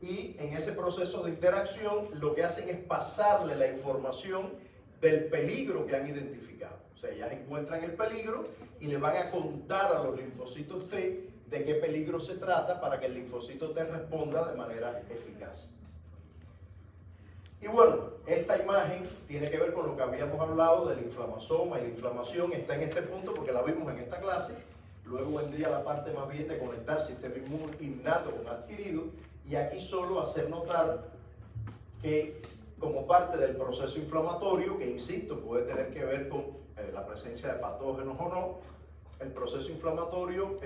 Y en ese proceso de interacción lo que hacen es pasarle la información del peligro que han identificado. O sea, ellas encuentran el peligro y le van a contar a los linfocitos T de qué peligro se trata para que el linfocito T responda de manera eficaz. Y bueno, esta imagen tiene que ver con lo que habíamos hablado del inflamasoma y la inflamación está en este punto porque la vimos en esta clase. Luego vendría la parte más bien de conectar sistema inmune innato con adquirido y aquí solo hacer notar que como parte del proceso inflamatorio, que insisto, puede tener que ver con la presencia de patógenos o no. El proceso inflamatorio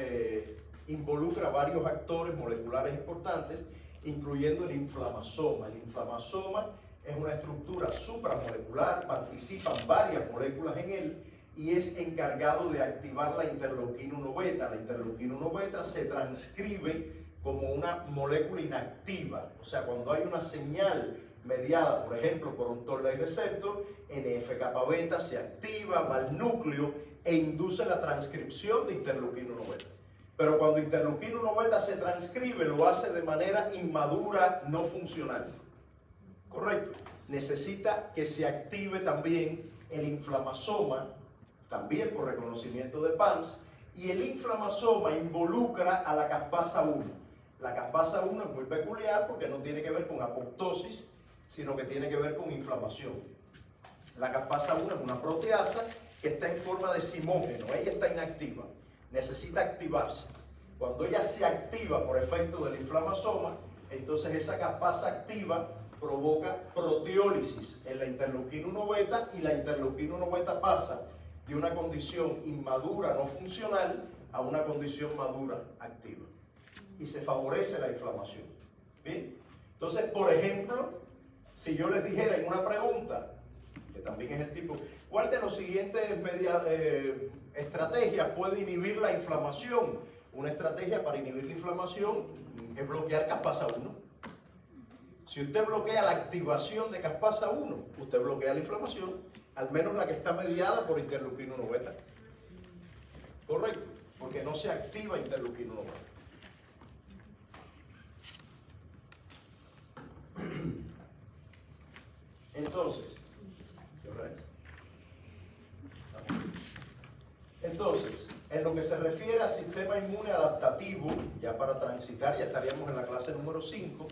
involucra varios actores moleculares importantes, incluyendo el inflamasoma. El inflamasoma es una estructura supramolecular, participan varias moléculas en él y es encargado de activar la interleuquina 1 beta. La interleuquina 1 beta se transcribe como una molécula inactiva, o sea, cuando hay una señal mediada, por ejemplo, por un Toll-like receptor, NF-kappa beta se activa, va al núcleo e induce la transcripción de interleuquina 1 beta. Pero cuando interleuquina 1 beta se transcribe, lo hace de manera inmadura, no funcional. ¿Correcto? Necesita que se active también el inflamasoma, también por reconocimiento de PANS, y el inflamasoma involucra a la caspasa 1. La caspasa 1 es muy peculiar porque no tiene que ver con apoptosis, sino que tiene que ver con inflamación. La caspasa 1 es una proteasa que está en forma de simógeno, ella está inactiva, necesita activarse. Cuando ella se activa por efecto del inflamasoma, entonces esa caspasa activa provoca proteólisis en la interleuquina 1 beta y la interleuquina 1 beta pasa de una condición inmadura no funcional a una condición madura activa y se favorece la inflamación. ¿Bien? Entonces, por ejemplo, si yo les dijera en una pregunta, que también es el tipo, ¿cuál de los siguientes estrategias puede inhibir la inflamación? Una estrategia para inhibir la inflamación es bloquear caspasa 1. Si usted bloquea la activación de caspasa 1, usted bloquea la inflamación, al menos la que está mediada por interleuquina 1 beta. Correcto, porque no se activa interleuquina 1 beta. Entonces, en lo que se refiere al sistema inmune adaptativo, ya para transitar, ya estaríamos en la clase número 5,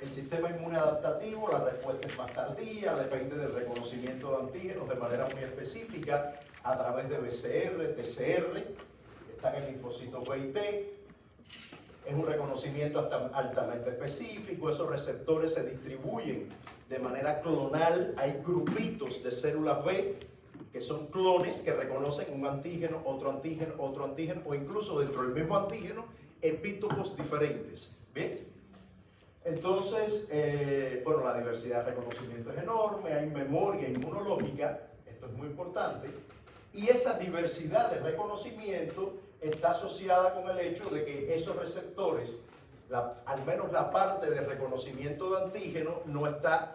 el sistema inmune adaptativo, la respuesta es más tardía, depende del reconocimiento de antígenos de manera muy específica, a través de BCR, TCR, están en linfocitos B y T, es un reconocimiento altamente específico, esos receptores se distribuyen de manera clonal, hay grupitos de células B que son clones que reconocen un antígeno, otro antígeno, o incluso dentro del mismo antígeno, epítopos diferentes. ¿Bien? Entonces, bueno, la diversidad de reconocimiento es enorme, hay memoria inmunológica, esto es muy importante, y esa diversidad de reconocimiento está asociada con el hecho de que esos receptores, al menos la parte de reconocimiento de antígeno, no está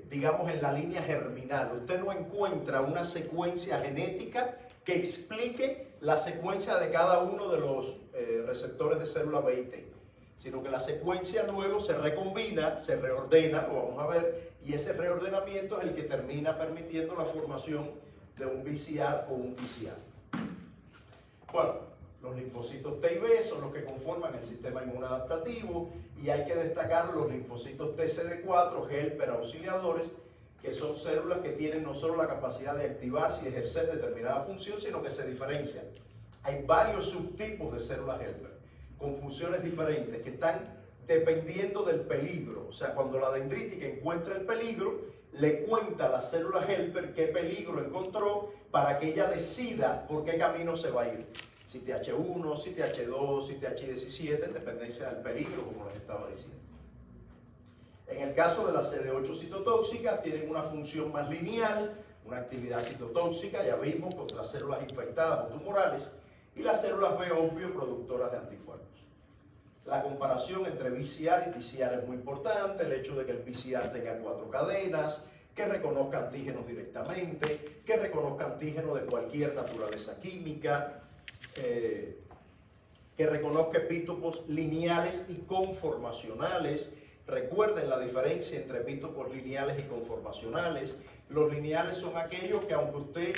digamos en la línea germinal. Usted no encuentra una secuencia genética que explique la secuencia de cada uno de los receptores de célula B y T, sino que la secuencia luego se recombina, se reordena, lo vamos a ver, y ese reordenamiento es el que termina permitiendo la formación de un BCR o un TCR. Bueno, los linfocitos T y B son los que conforman el sistema inmunadaptativo y hay que destacar los linfocitos TCD4, helper auxiliadores, que son células que tienen no solo la capacidad de activarse y ejercer determinada función, sino que se diferencian. Hay varios subtipos de células helper con funciones diferentes que están dependiendo del peligro. O sea, cuando la dendrítica encuentra el peligro, le cuenta a la célula helper qué peligro encontró para que ella decida por qué camino se va a ir. Si TH1, si TH2, si TH17, en dependencia del peligro, como les estaba diciendo. En el caso de las CD8 citotóxicas, tienen una función más lineal, una actividad citotóxica, ya vimos, contra células infectadas o tumorales, y las células B obvio productoras de anticuerpos. La comparación entre BCR y TCR es muy importante, el hecho de que el BCR tenga 4 cadenas, que reconozca antígenos directamente, que reconozca antígenos de cualquier naturaleza química, que reconozca epítopos lineales y conformacionales. Recuerden la diferencia entre epítopos lineales y conformacionales. Los lineales son aquellos que aunque usted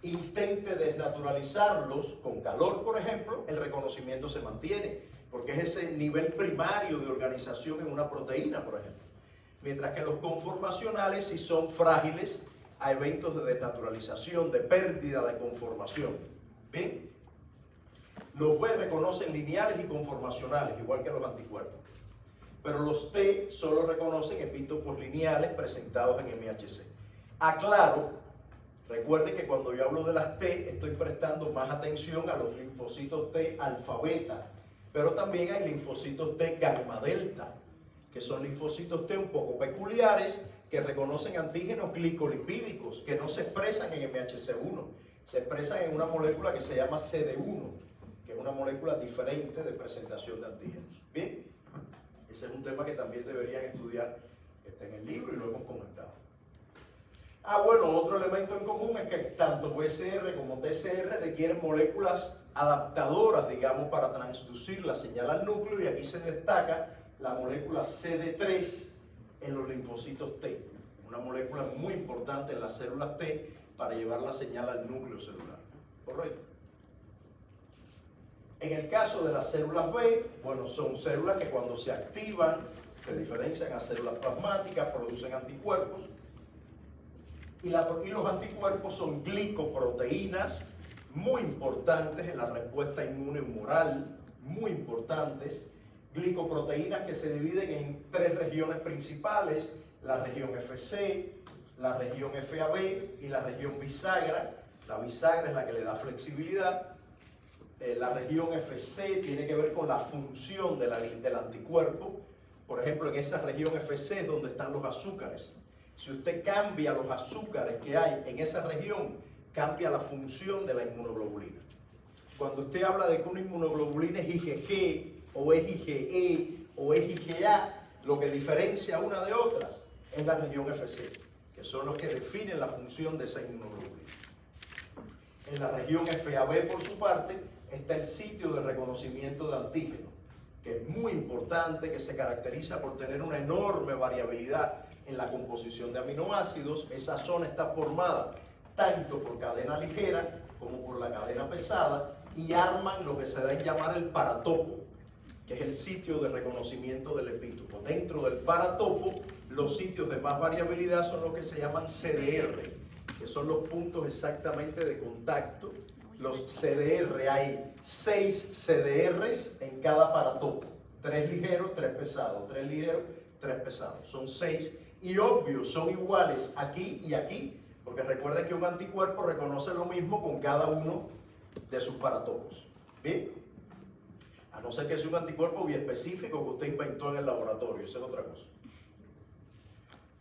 intente desnaturalizarlos con calor, por ejemplo, el reconocimiento se mantiene, porque es ese nivel primario de organización en una proteína, por ejemplo. Mientras que los conformacionales sí son frágiles a eventos de desnaturalización, de pérdida de conformación. ¿Bien? Los B reconocen lineales y conformacionales, igual que los anticuerpos. pero los T solo reconocen epítopos lineales presentados en MHC. Aclaro, recuerde que cuando yo hablo de las T, estoy prestando más atención a los linfocitos T alfa beta, pero también hay linfocitos T gamma delta, que son linfocitos T un poco peculiares, que reconocen antígenos glicolipídicos, que no se expresan en MHC1, se expresan en una molécula que se llama CD1, que es una molécula diferente de presentación de antígenos. Bien, ese es un tema que también deberían estudiar, que está en el libro y lo hemos comentado. Bueno, otro elemento en común es que tanto PCR como TCR requieren moléculas adaptadoras, digamos, para transducir la señal al núcleo, y aquí se destaca la molécula CD3 en los linfocitos T, una molécula muy importante en las células T para llevar la señal al núcleo celular. ¿Correcto? En el caso de las células B, bueno, son células que cuando se activan se diferencian a células plasmáticas, producen anticuerpos, y los anticuerpos son glicoproteínas muy importantes en la respuesta inmune humoral, muy importantes, glicoproteínas que se dividen en tres regiones principales: la región FC, la región FAB y la región bisagra. La bisagra es la que le da flexibilidad. La región FC tiene que ver con la función del anticuerpo. Por ejemplo, en esa región FC es donde están los azúcares. Si usted cambia los azúcares que hay en esa región, cambia la función de la inmunoglobulina. Cuando usted habla de que una inmunoglobulina es IgG, o es IgE, o es IgA, lo que diferencia una de otras es la región FC, que son los que definen la función de esa inmunoglobulina. En la región FAB, por su parte, está el sitio de reconocimiento de antígenos, que es muy importante, que se caracteriza por tener una enorme variabilidad en la composición de aminoácidos. Esa zona está formada tanto por cadena ligera como por la cadena pesada, y arman lo que se da en llamar el paratopo, que es el sitio de reconocimiento del epítopo. Dentro del paratopo, los sitios de más variabilidad son los que se llaman CDR, que son los puntos exactamente de contacto. Los CDR, hay 6 CDRs en cada paratopo, 3 ligeros, 3 pesados, 3 ligeros, 3 pesados, son 6, y obvio, son iguales aquí y aquí, porque recuerden que un anticuerpo reconoce lo mismo con cada uno de sus paratopos. ¿Bien? A no ser que sea un anticuerpo bien específico que usted inventó en el laboratorio, esa es otra cosa.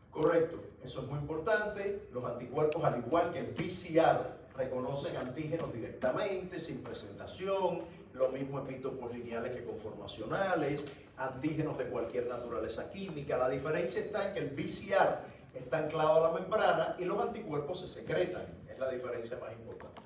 Correcto, eso es muy importante. Los anticuerpos, al igual que el PCR, reconocen antígenos directamente, sin presentación, lo mismo epítopos lineales que conformacionales, antígenos de cualquier naturaleza química. La diferencia está en que el PCR está anclado a la membrana y los anticuerpos se secretan, es la diferencia más importante.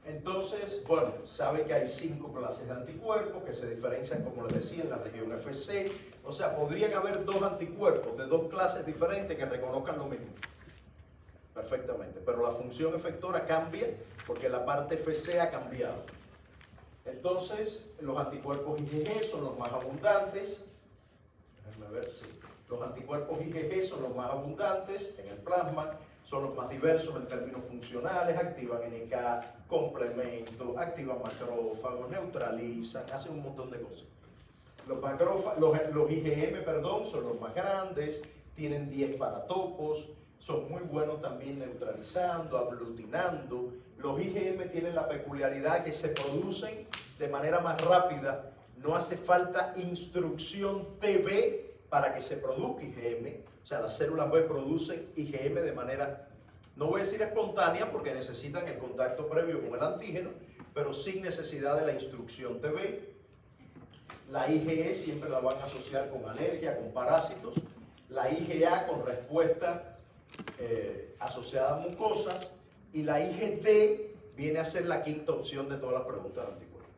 Entonces, bueno, sabe que hay 5 clases de anticuerpos que se diferencian, como les decía, en la región FC. O sea, podrían haber 2 anticuerpos de 2 clases diferentes que reconozcan lo mismo perfectamente, pero la función efectora cambia porque la parte FC ha cambiado. Entonces, los anticuerpos IgG son los más abundantes. Déjenme ver si los anticuerpos IgG son los más abundantes en el plasma. Son los más diversos en términos funcionales, activan NK, complementos, activan macrófagos, neutralizan, hacen un montón de cosas. Los IgM, perdón, son los más grandes, tienen 10 paratopos, son muy buenos también neutralizando, aglutinando. Los IgM tienen la peculiaridad que se producen de manera más rápida, no hace falta instrucción TB para que se produzca IgM. O sea, las células B producen IgM de manera, no voy a decir espontánea, porque necesitan el contacto previo con el antígeno, pero sin necesidad de la instrucción TB. La IgE siempre la van a asociar con alergia, con parásitos. La IgA con respuesta asociada a mucosas. Y la IgD viene a ser la quinta opción de todas las preguntas de anticuerpos.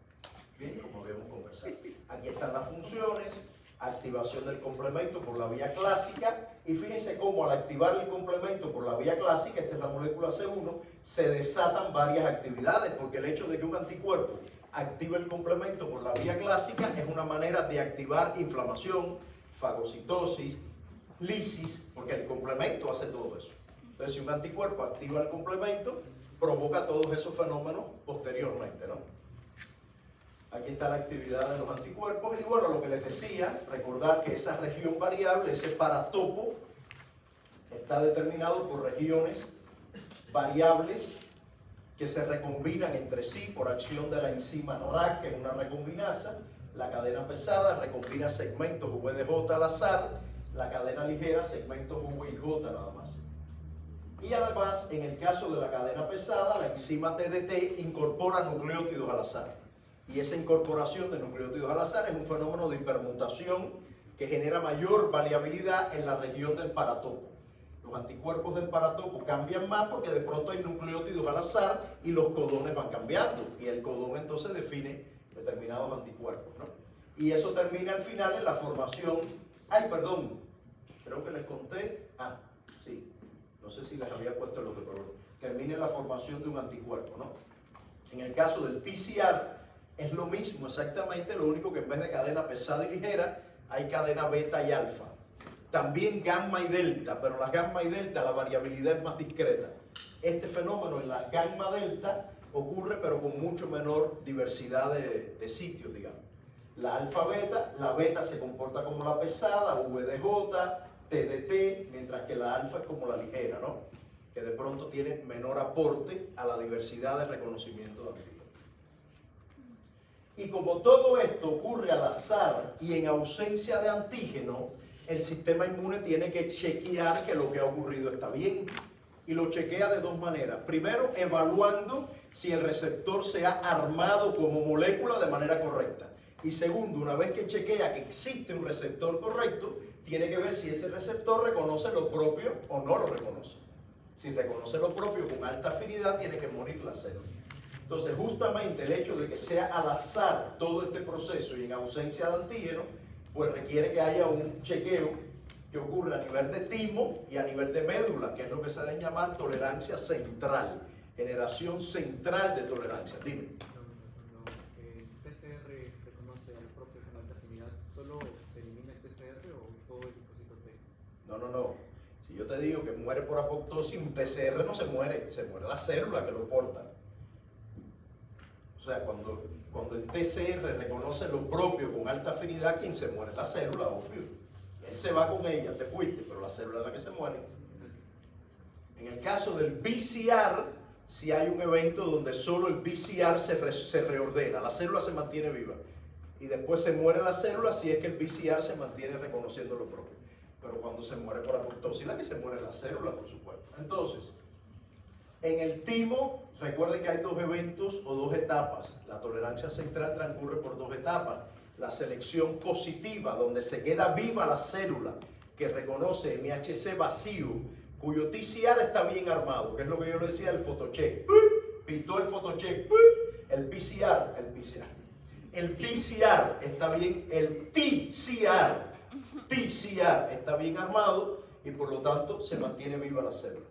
Bien, como habíamos conversado. Aquí están las funciones. Activación del complemento por la vía clásica, y fíjense cómo al activar el complemento por la vía clásica, esta es la molécula C1, se desatan varias actividades, porque el hecho de que un anticuerpo active el complemento por la vía clásica es una manera de activar inflamación, fagocitosis, lisis, porque el complemento hace todo eso. Entonces, si un anticuerpo activa el complemento, provoca todos esos fenómenos posteriormente, ¿no? Aquí está la actividad de los anticuerpos. Y bueno, lo que les decía, recordar que esa región variable, ese paratopo, está determinado por regiones variables que se recombinan entre sí por acción de la enzima RAC, que es una recombinasa. La cadena pesada recombina segmentos VDJ al azar, la cadena ligera segmentos VIJ nada más. Y además, en el caso de la cadena pesada, la enzima TDT incorpora nucleótidos al azar. Y esa incorporación de nucleótidos al azar es un fenómeno de hipermutación que genera mayor variabilidad en la región del paratopo. Los anticuerpos del paratopo cambian más porque de pronto hay nucleótidos al azar y los codones van cambiando. Y el codón entonces define determinados anticuerpos, ¿no? Y eso termina al final en la formación. Ay, perdón, creo que les conté. Ah, sí, no sé si les había puesto el otro, pero termina en la formación de un anticuerpo, ¿no? En el caso del TCR es lo mismo exactamente, lo único que en vez de cadena pesada y ligera hay cadena beta y alfa. También gamma y delta, pero las gamma y delta la variabilidad es más discreta. Este fenómeno en la gamma delta ocurre pero con mucho menor diversidad de sitios, digamos. La alfa beta, la beta se comporta como la pesada, VDJ, TDT, mientras que la alfa es como la ligera, ¿no? Que de pronto tiene menor aporte a la diversidad de reconocimiento de antígenos. Y como todo esto ocurre al azar y en ausencia de antígeno, el sistema inmune tiene que chequear que lo que ha ocurrido está bien. Y lo chequea de dos maneras. Primero, evaluando si el receptor se ha armado como molécula de manera correcta. Y segundo, una vez que chequea que existe un receptor correcto, tiene que ver si ese receptor reconoce lo propio o no lo reconoce. Si reconoce lo propio con alta afinidad, tiene que morir la célula. Entonces, justamente el hecho de que sea al azar todo este proceso y en ausencia de antígeno, pues requiere que haya un chequeo que ocurre a nivel de timo y a nivel de médula, que es lo que se debe llamar tolerancia central, generación central de tolerancia. Dime. ¿El PCR reconoce al propio con alta afinidad? ¿Solo se elimina el PCR o todo el linfocito T? No. Si yo te digo que muere por apoptosis, un TCR no se muere la célula que lo porta. O sea, cuando el TCR reconoce lo propio con alta afinidad, quien se muere es la célula, obvio. Él se va con ella, te fuiste, pero la célula es la que se muere. En el caso del BCR, si hay un evento donde solo el BCR se reordena, la célula se mantiene viva. Y después se muere la célula si es que el BCR se mantiene reconociendo lo propio. Pero cuando se muere por apoptosis, la que se muere es la célula, por supuesto. Entonces, en el timo, recuerden que hay dos eventos o dos etapas. La tolerancia central transcurre por dos etapas. La selección positiva, donde se queda viva la célula que reconoce MHC vacío, cuyo TCR está bien armado, que es lo que yo le decía, el photocheck. Pitó el photocheck. El PCR está bien, el TCR está bien armado y por lo tanto se mantiene viva la célula.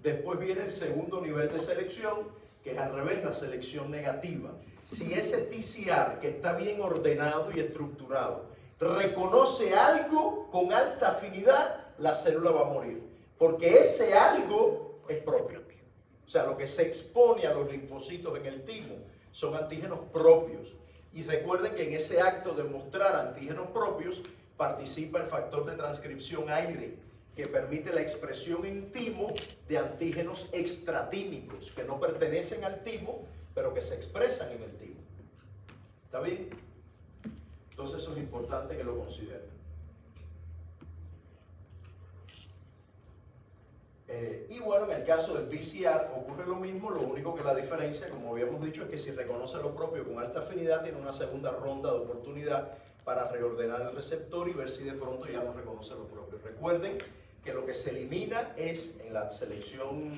Después viene el segundo nivel de selección, que es al revés, la selección negativa. Si ese TCR, que está bien ordenado y estructurado, reconoce algo con alta afinidad, la célula va a morir. Porque ese algo es propio. O sea, lo que se expone a los linfocitos en el timo son antígenos propios. Y recuerden que en ese acto de mostrar antígenos propios participa el factor de transcripción AIRE, que permite la expresión en timo de antígenos extratímicos, que no pertenecen al timo, pero que se expresan en el timo. ¿Está bien? Entonces eso es importante que lo consideren. Y bueno, en el caso del PCR ocurre lo mismo, lo único que la diferencia, como habíamos dicho, es que si reconoce lo propio con alta afinidad, tiene una segunda ronda de oportunidad para reordenar el receptor y ver si de pronto ya no reconoce lo propio. Recuerden que lo que se elimina es, en la selección,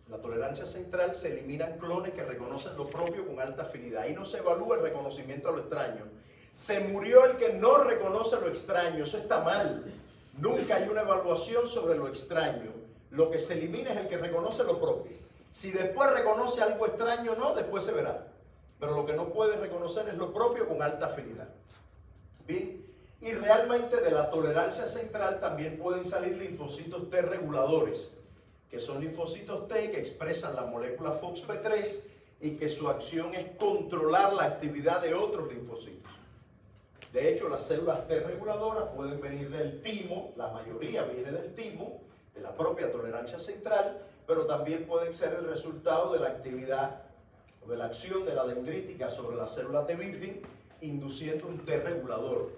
la tolerancia central, se eliminan clones que reconocen lo propio con alta afinidad. Ahí no se evalúa el reconocimiento a lo extraño. Se murió el que no reconoce lo extraño, eso está mal. Nunca hay una evaluación sobre lo extraño. Lo que se elimina es el que reconoce lo propio. Si después reconoce algo extraño o no, después se verá. Pero lo que no puede reconocer es lo propio con alta afinidad. Bien. Y realmente de la tolerancia central también pueden salir linfocitos T reguladores, que son linfocitos T que expresan la molécula FOXP3 y que su acción es controlar la actividad de otros linfocitos. De hecho, las células T reguladoras pueden venir del timo, la mayoría viene del timo, de la propia tolerancia central, pero también pueden ser el resultado de la actividad o de la acción de la dendrítica sobre la célula T virgen, induciendo un T regulador,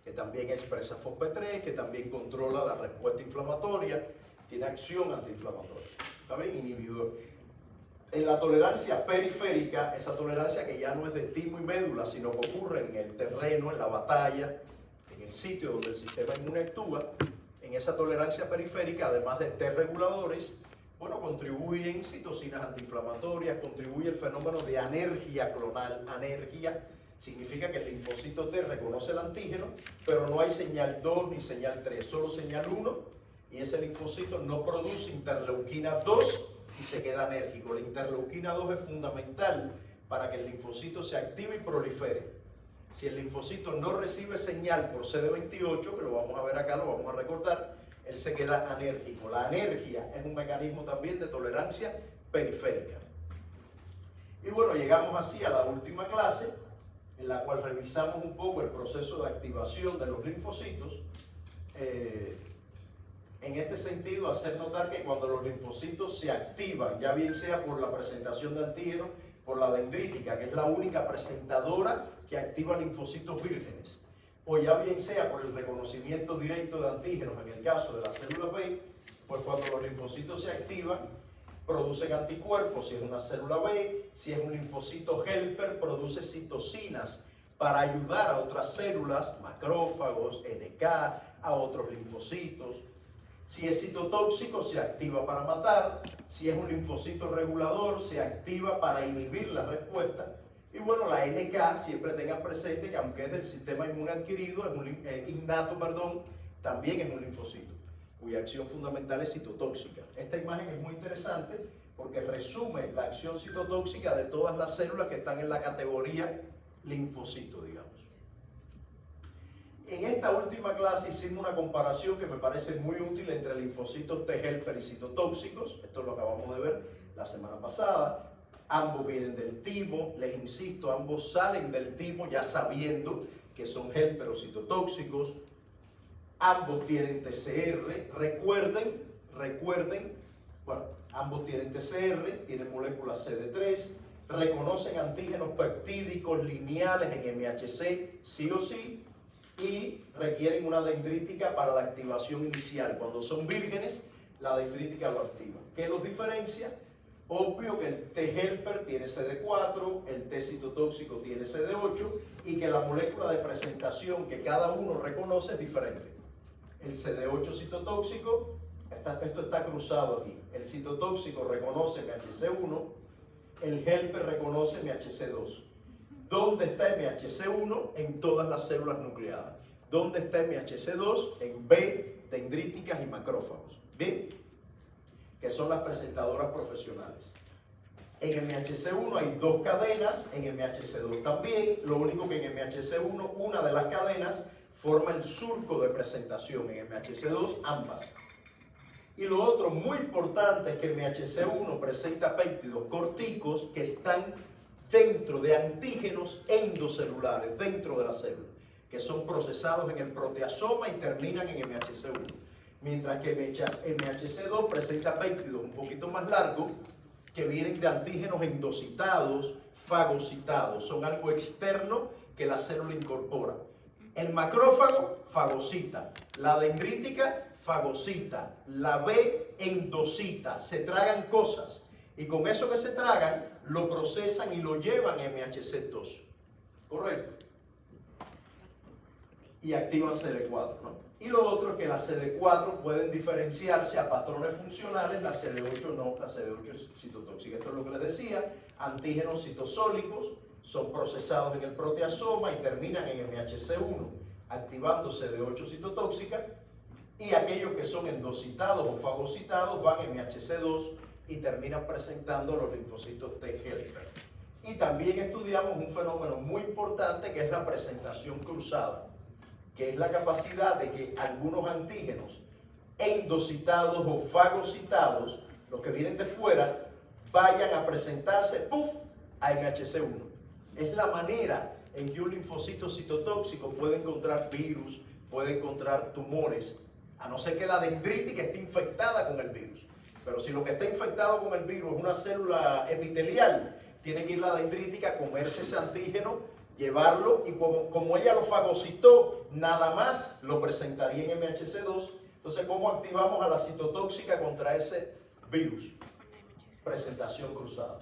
que también expresa FOXP3, que también controla la respuesta inflamatoria, tiene acción antiinflamatoria, ¿está bien? Inhibidor. En la tolerancia periférica, esa tolerancia que ya no es de timo y médula, sino que ocurre en el terreno, en la batalla, en el sitio donde el sistema inmune actúa, en esa tolerancia periférica, además de T reguladores, bueno, contribuyen citocinas antiinflamatorias, contribuye el fenómeno de anergia clonal. Anergia significa que el linfocito T reconoce el antígeno, pero no hay señal 2 ni señal 3, solo señal 1, y ese linfocito no produce interleuquina 2 y se queda anérgico. La interleuquina 2 es fundamental para que el linfocito se active y prolifere. Si el linfocito no recibe señal por CD28, que lo vamos a ver acá, lo vamos a recordar, él se queda anérgico. La anergia es un mecanismo también de tolerancia periférica. Y bueno, llegamos así a la última clase, en la cual revisamos un poco el proceso de activación de los linfocitos. En este sentido, hacer notar que cuando los linfocitos se activan, ya bien sea por la presentación de antígenos, por la dendrítica, que es la única presentadora que activa linfocitos vírgenes, o ya bien sea por el reconocimiento directo de antígenos, en el caso de la célula B, pues cuando los linfocitos se activan, producen anticuerpos, si es una célula B, si es un linfocito helper, produce citocinas para ayudar a otras células, macrófagos, NK, a otros linfocitos. Si es citotóxico, se activa para matar. Si es un linfocito regulador, se activa para inhibir la respuesta. Y bueno, la NK, siempre tengan presente que aunque es del sistema inmune adquirido, innato, también es un linfocito, cuya acción fundamental es citotóxica. Esta imagen es muy interesante porque resume la acción citotóxica de todas las células que están en la categoría linfocito, digamos. En esta última clase hicimos una comparación que me parece muy útil entre linfocitos T helper y citotóxicos. Esto lo acabamos de ver la semana pasada. Ambos vienen del timo, les insisto, ambos salen del timo ya sabiendo que son helper o citotóxicos. Ambos tienen TCR, recuerden, bueno, ambos tienen TCR, tienen moléculas CD3, reconocen antígenos peptídicos lineales en MHC, sí o sí, y requieren una dendrítica para la activación inicial. Cuando son vírgenes, la dendrítica lo activa. ¿Qué los diferencia? Obvio que el T helper tiene CD4, el T citotóxico tiene CD8 y que la molécula de presentación que cada uno reconoce es diferente. El CD8 citotóxico, esto está cruzado aquí. El citotóxico reconoce MHC1, el helper reconoce MHC2. ¿Dónde está MHC1? En todas las células nucleadas. ¿Dónde está MHC2? En B, dendríticas y macrófagos. ¿Bien? Que son las presentadoras profesionales. En MHC1 hay dos cadenas, en MHC2 también. Lo único que en MHC1, una de las cadenas forma el surco de presentación. En MHC2, ambas. Y lo otro muy importante es que MHC1 presenta péptidos corticos que están dentro de antígenos endocelulares, dentro de la célula, que son procesados en el proteasoma y terminan en MHC1. Mientras que MHC2 presenta péptidos un poquito más largos que vienen de antígenos endocitados, fagocitados. Son algo externo que la célula incorpora. El macrófago fagocita, la dendrítica fagocita, la B endocita, se tragan cosas. Y con eso que se tragan, lo procesan y lo llevan a MHC2. ¿Correcto? Y activan CD4, ¿no? Y lo otro es que las CD4 pueden diferenciarse a patrones funcionales, la CD8 no, la CD8 es citotóxica. Esto es lo que les decía, antígenos citosólicos son procesados en el proteasoma y terminan en MHC1, activando CD8 citotóxica, y aquellos que son endocitados o fagocitados van a MHC2 y terminan presentando los linfocitos T helper. Y también estudiamos un fenómeno muy importante que es la presentación cruzada, que es la capacidad de que algunos antígenos endocitados o fagocitados, los que vienen de fuera, vayan a presentarse, ¡puf!, a MHC1. Es la manera en que un linfocito citotóxico puede encontrar virus, puede encontrar tumores, a no ser que la dendrítica esté infectada con el virus. Pero si lo que está infectado con el virus es una célula epitelial, tiene que ir la dendrítica a comerse ese antígeno, llevarlo, y como ella lo fagocitó, nada más lo presentaría en MHC2. Entonces, ¿cómo activamos a la citotóxica contra ese virus? Presentación cruzada.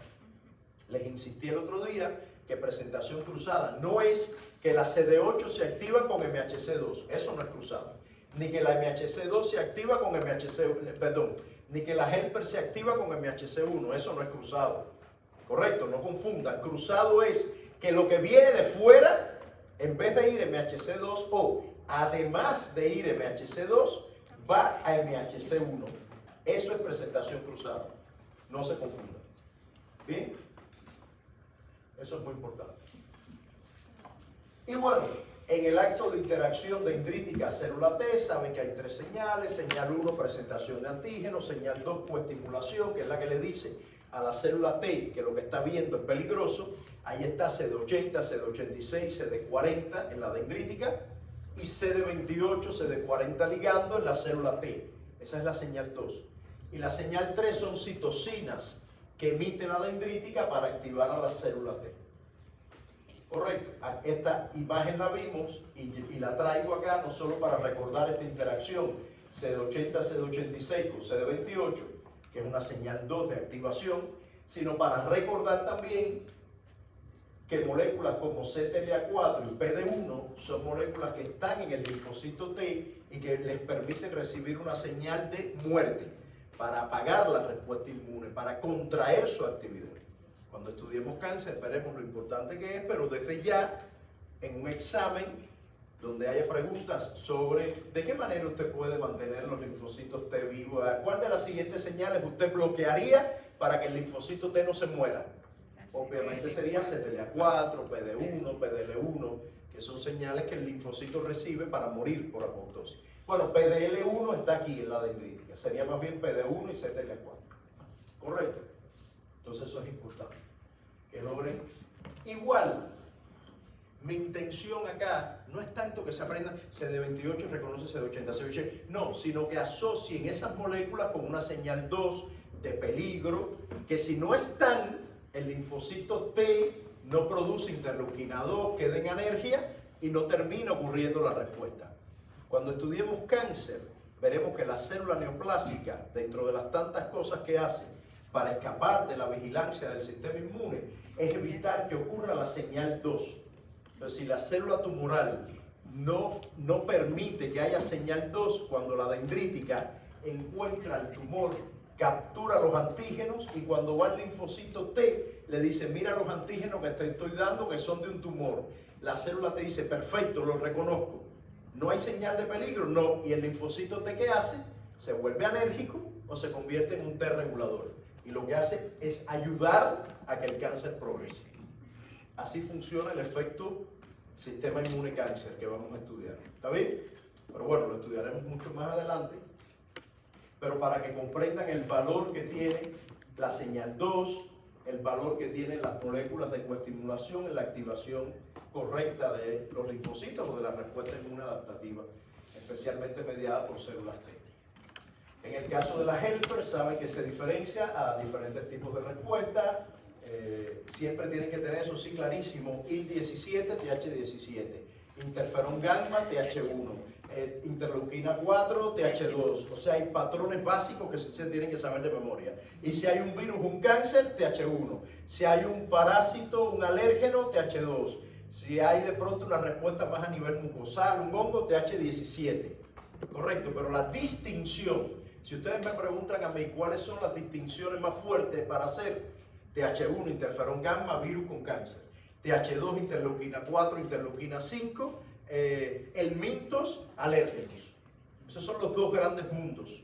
Les insistí el otro día que presentación cruzada no es que la CD8 se activa con MHC2, eso no es cruzado. Ni que la MHC2 se activa con ni que la helper se activa con MHC1, eso no es cruzado. Correcto, no confundan. Cruzado es que lo que viene de fuera, en vez de ir MHC2 o además de ir MHC2, va a MHC1. Eso es presentación cruzada. No se confundan. ¿Bien? Eso es muy importante. Y bueno, en el acto de interacción dendrítica célula T, saben que hay tres señales. Señal 1, presentación de antígenos. Señal 2, coestimulación, que es la que le dice a la célula T que lo que está viendo es peligroso. Ahí está CD80, CD86, CD40 en la dendrítica y CD28, CD40 ligando en la célula T. Esa es la señal 2. Y la señal 3 son citocinas que emite la dendrítica para activar a la célula T. Correcto. Esta imagen la vimos y la traigo acá no solo para recordar esta interacción CD80, CD86 con CD28, que es una señal 2 de activación, sino para recordar también que moléculas como CTLA4 y PD1 son moléculas que están en el linfocito T y que les permiten recibir una señal de muerte para apagar la respuesta inmune, para contraer su actividad. Cuando estudiemos cáncer veremos lo importante que es, pero desde ya, en un examen donde haya preguntas sobre de qué manera usted puede mantener los linfocitos T vivos, ¿cuál de las siguientes señales usted bloquearía para que el linfocito T no se muera? Obviamente sería CTLA4, PD1, PDL1, que son señales que el linfocito recibe para morir por apoptosis. Bueno, PDL1 está aquí en la dendrítica, sería más bien PD1 y CTLA4. ¿Correcto? Entonces eso es importante, que logren. Igual, mi intención acá no es tanto que se aprendan CD28 reconoce CD80, CD80, no, sino que asocien esas moléculas con una señal 2 de peligro, que si no están, el linfocito T no produce interleuquina 2 que den anergia y no termina ocurriendo la respuesta. Cuando estudiemos cáncer, veremos que la célula neoplásica, dentro de las tantas cosas que hace para escapar de la vigilancia del sistema inmune, es evitar que ocurra la señal 2. Entonces, si la célula tumoral no permite que haya señal 2, cuando la dendrítica encuentra el tumor, captura los antígenos y cuando va al linfocito T, le dice, mira los antígenos que te estoy dando que son de un tumor. La célula te dice, perfecto, lo reconozco. ¿No hay señal de peligro? No. ¿Y el linfocito T qué hace? Se vuelve alérgico o se convierte en un T regulador. Y lo que hace es ayudar a que el cáncer progrese. Así funciona el efecto sistema inmune cáncer que vamos a estudiar. ¿Está bien? Pero bueno, lo estudiaremos mucho más adelante. Pero para que comprendan el valor que tiene la señal 2, el valor que tienen las moléculas de coestimulación en la activación correcta de los linfocitos o de la respuesta inmune adaptativa, especialmente mediada por células T. En el caso de la helper, saben que se diferencia a diferentes tipos de respuesta. Siempre tienen que tener eso sí clarísimo: IL-17, TH17, interferón gamma, TH1, interleuquina 4, TH2. O sea, hay patrones básicos que se tienen que saber de memoria. Y si hay un virus, un cáncer, TH1. Si hay un parásito, un alérgeno, TH2. Si hay de pronto una respuesta más a nivel mucosal, un hongo, TH17. Correcto, pero la distinción, si ustedes me preguntan a mí cuáles son las distinciones más fuertes para hacer TH1, interferón gamma, virus con cáncer, TH2, interleuquina 4, interleuquina 5, helmintos, alérgenos. Esos son los dos grandes mundos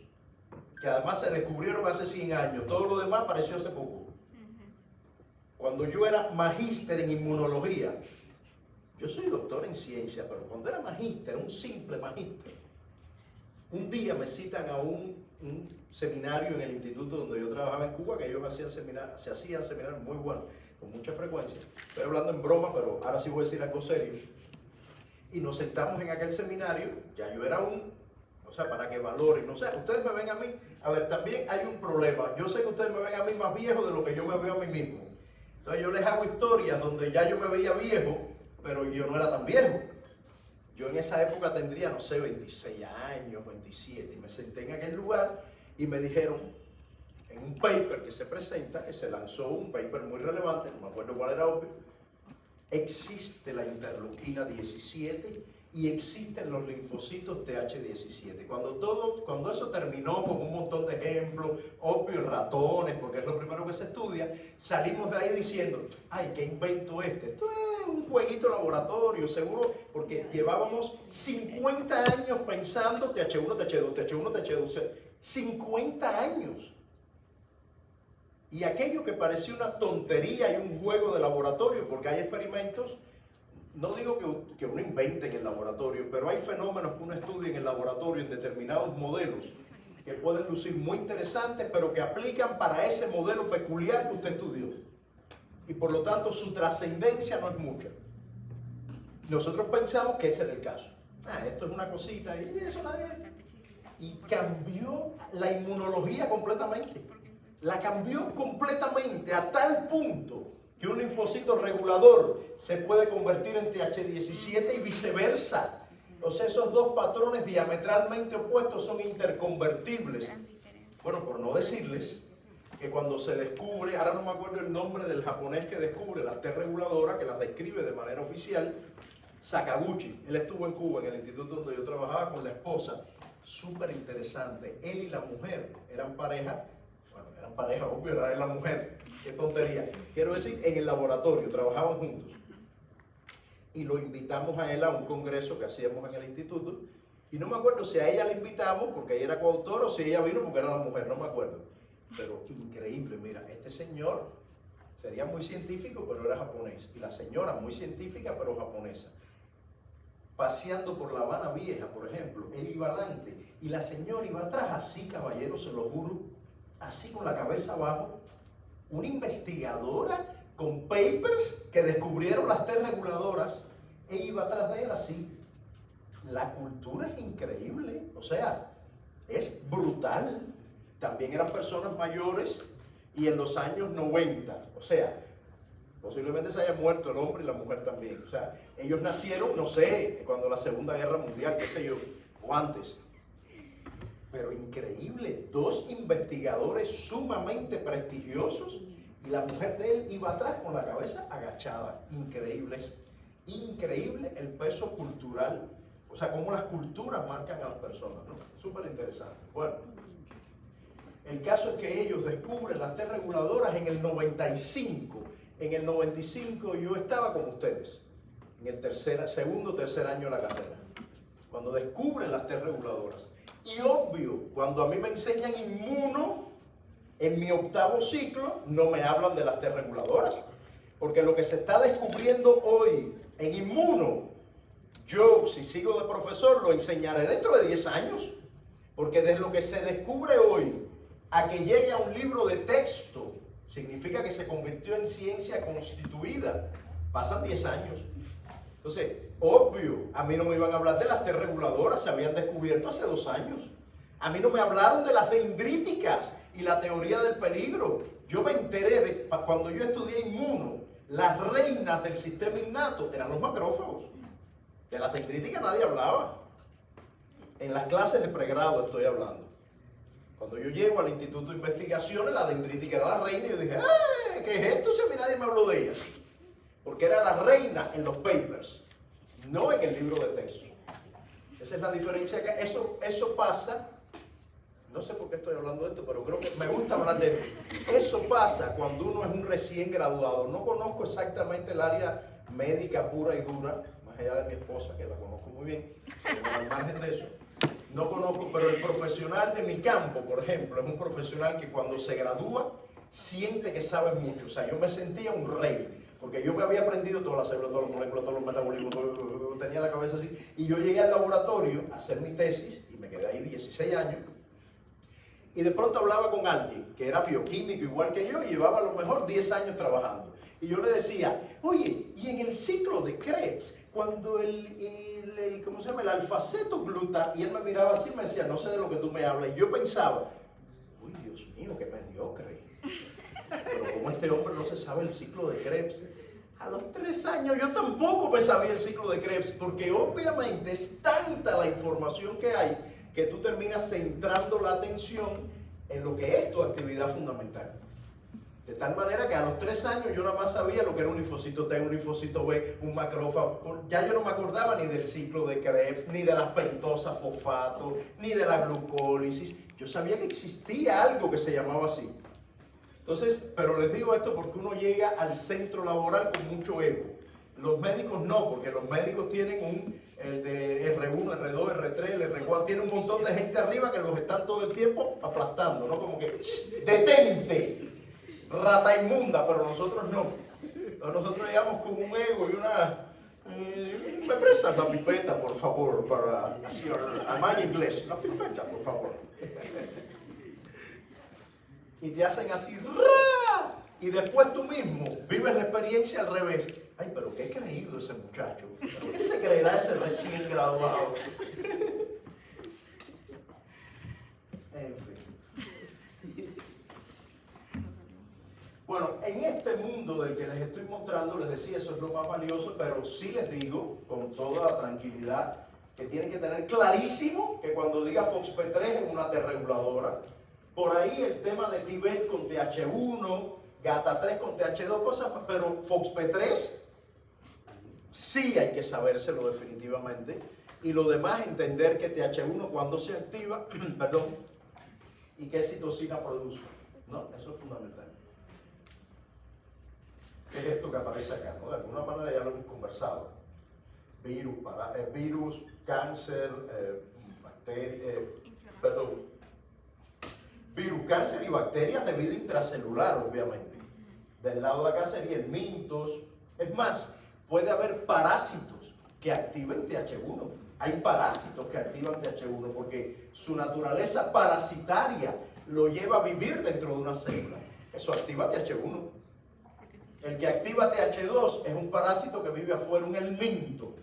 que además se descubrieron hace 100 años. Todo lo demás apareció hace poco. Cuando yo era magíster en inmunología, yo soy doctor en ciencia, pero cuando era magíster, un simple magíster, un día me citan a un un seminario en el instituto donde yo trabajaba en Cuba, que ellos hacían seminarios, se hacían seminarios muy buenos, con mucha frecuencia. Estoy hablando en broma, pero ahora sí voy a decir algo serio. Y nos sentamos en aquel seminario, ya yo era o sea, para que valoren, no sé, ustedes me ven a mí, a ver, también hay un problema, yo sé que ustedes me ven a mí más viejo de lo que yo me veo a mí mismo. Entonces yo les hago historias donde ya yo me veía viejo, pero yo no era tan viejo. Yo en esa época tendría, no sé, 26 años, 27, y me senté en aquel lugar y me dijeron, en un paper que se presenta, que se lanzó, un paper muy relevante, no me acuerdo cuál era, obvio, existe la interleuquina 17 y existen los linfocitos TH17. Cuando eso terminó con un montón de ejemplos, obvio, ratones, porque es lo primero que se estudia, salimos de ahí diciendo, ay, ¿qué invento este? Esto es un jueguito laboratorio, seguro, porque llevábamos 50 años pensando TH1, TH2, TH1, TH2, 50 años. Y aquello que parecía una tontería y un juego de laboratorio, porque hay experimentos, no digo que uno invente en el laboratorio, pero hay fenómenos que uno estudia en el laboratorio en determinados modelos que pueden lucir muy interesantes, pero que aplican para ese modelo peculiar que usted estudió. Y por lo tanto su trascendencia no es mucha. Nosotros pensamos que ese era el caso. Esto es una cosita y eso nadie... Y cambió la inmunología completamente. La cambió completamente a tal punto que un linfocito regulador se puede convertir en TH17 y viceversa. O sea, esos dos patrones diametralmente opuestos son interconvertibles. Bueno, por no decirles que cuando se descubre, ahora no me acuerdo el nombre del japonés que descubre las T reguladoras, que las describe de manera oficial, Sakaguchi. Él estuvo en Cuba, en el instituto donde yo trabajaba, con la esposa. Súper interesante. Él y la mujer eran pareja. Bueno, eran pareja, obvio, era él la mujer. Qué tontería. Quiero decir, en el laboratorio, trabajaban juntos. Y lo invitamos a él a un congreso que hacíamos en el instituto. Y no me acuerdo si a ella la invitamos porque ella era coautora o si ella vino porque era la mujer, no me acuerdo. Pero increíble, mira, este señor sería muy científico, pero era japonés. Y la señora muy científica, pero japonesa. Paseando por La Habana Vieja, por ejemplo, él iba adelante y la señora iba atrás, así, caballero, se lo juro, así con la cabeza abajo. Una investigadora con papers que descubrieron las T reguladoras, ella iba atrás de él así. La cultura es increíble, o sea, es brutal. También eran personas mayores y en los años 90, o sea, posiblemente se haya muerto el hombre y la mujer también. O sea, ellos nacieron, no sé, cuando la Segunda Guerra Mundial, qué sé yo, o antes. Pero increíble, dos investigadores sumamente prestigiosos y la mujer de él iba atrás con la cabeza agachada. Increíble, es increíble el peso cultural, o sea, cómo las culturas marcan a las personas, ¿no? Súper interesante. Bueno, el caso es que ellos descubren las T reguladoras en el 95. En el 95 yo estaba con ustedes, en el segundo o tercer año de la carrera, cuando descubren las T reguladoras. Y obvio, cuando a mí me enseñan inmuno, en mi octavo ciclo, no me hablan de las T reguladoras, porque lo que se está descubriendo hoy en inmuno, yo, si sigo de profesor, lo enseñaré dentro de 10 años, porque desde lo que se descubre hoy a que llegue a un libro de texto, significa que se convirtió en ciencia constituida. Pasan 10 años. Entonces, obvio, a mí no me iban a hablar de las T reguladoras, se habían descubierto hace 2 años. A mí no me hablaron de las dendríticas y la teoría del peligro. Yo me enteré de, cuando yo estudié inmuno, las reinas del sistema innato eran los macrófagos. De las dendríticas nadie hablaba. En las clases de pregrado estoy hablando. Cuando yo llego al Instituto de Investigaciones, la dendrítica era la reina y yo dije, ¡ay! ¿Qué es esto? Si a mí nadie me habló de ella. Porque era la reina en los papers, no en el libro de texto. Esa es la diferencia. Que eso pasa, no sé por qué estoy hablando de esto, pero creo que me gusta hablar de esto. Eso pasa cuando uno es un recién graduado. No conozco exactamente el área médica pura y dura, más allá de mi esposa, que la conozco muy bien, pero al margen de eso. No conozco, pero el profesional de mi campo, por ejemplo, es un profesional que cuando se gradúa siente que sabe mucho. O sea, yo me sentía un rey, porque yo me había aprendido todas las células, todas las moléculas, todos los metabolismos, tenía la cabeza así. Y yo llegué al laboratorio a hacer mi tesis, y me quedé ahí 16 años, Y de pronto hablaba con alguien que era bioquímico igual que yo y llevaba a lo mejor 10 años trabajando. Y yo le decía, oye, y en el ciclo de Krebs, cuando ¿cómo se llama? El alfa-cetoglutano, y él me miraba así y me decía, no sé de lo que tú me hablas. Y yo pensaba, uy, Dios mío, qué mediocre. Pero como este hombre no se sabe el ciclo de Krebs. A los 3 años yo tampoco me sabía el ciclo de Krebs, porque obviamente es tanta la información que hay que tú terminas centrando la atención en lo que es tu actividad fundamental. De tal manera que a los 3 años yo nada más sabía lo que era un linfocito T, un linfocito B, un macrófago. Ya yo no me acordaba ni del ciclo de Krebs, ni de las pentosas fosfato, ni de la glucólisis. Yo sabía que existía algo que se llamaba así. Entonces, pero les digo esto porque uno llega al centro laboral con mucho ego. Los médicos no, porque los médicos tienen el de R1, R2, R3, el R4, tienen un montón de gente arriba que los están todo el tiempo aplastando, ¿no? Como que, detente, rata inmunda, pero nosotros no. Nosotros llegamos con un ego y una... ¿me prestas la pipeta, por favor, para así, al mal inglés? La pipeta, por favor. Y te hacen así, ¡ra! Y después tú mismo vives la experiencia al revés. Ay, pero ¿qué ha creído ese muchacho? ¿Pero qué se creerá ese recién graduado? En fin. Bueno, en este mundo del que les estoy mostrando, les decía, eso es lo más valioso, pero sí les digo, con toda tranquilidad, que tienen que tener clarísimo que cuando diga FOXP3 es una T reguladora. Por ahí el tema de Tibet con TH1, GATA3 con TH2, cosas, pero FOXP3 sí hay que sabérselo definitivamente. Y lo demás, entender que TH1 cuando se activa, perdón, y qué citocina produce. ¿No? Eso es fundamental. ¿Qué es esto que aparece acá? ¿No? De alguna manera ya lo hemos conversado. Virus, cáncer, virus, cáncer y bacterias de vida intracelular, obviamente. Del lado de acá serían mintos. Es más, puede haber parásitos que activen TH1. Hay parásitos que activan TH1 porque su naturaleza parasitaria lo lleva a vivir dentro de una célula. Eso activa TH1. El que activa TH2 es un parásito que vive afuera, un helminto.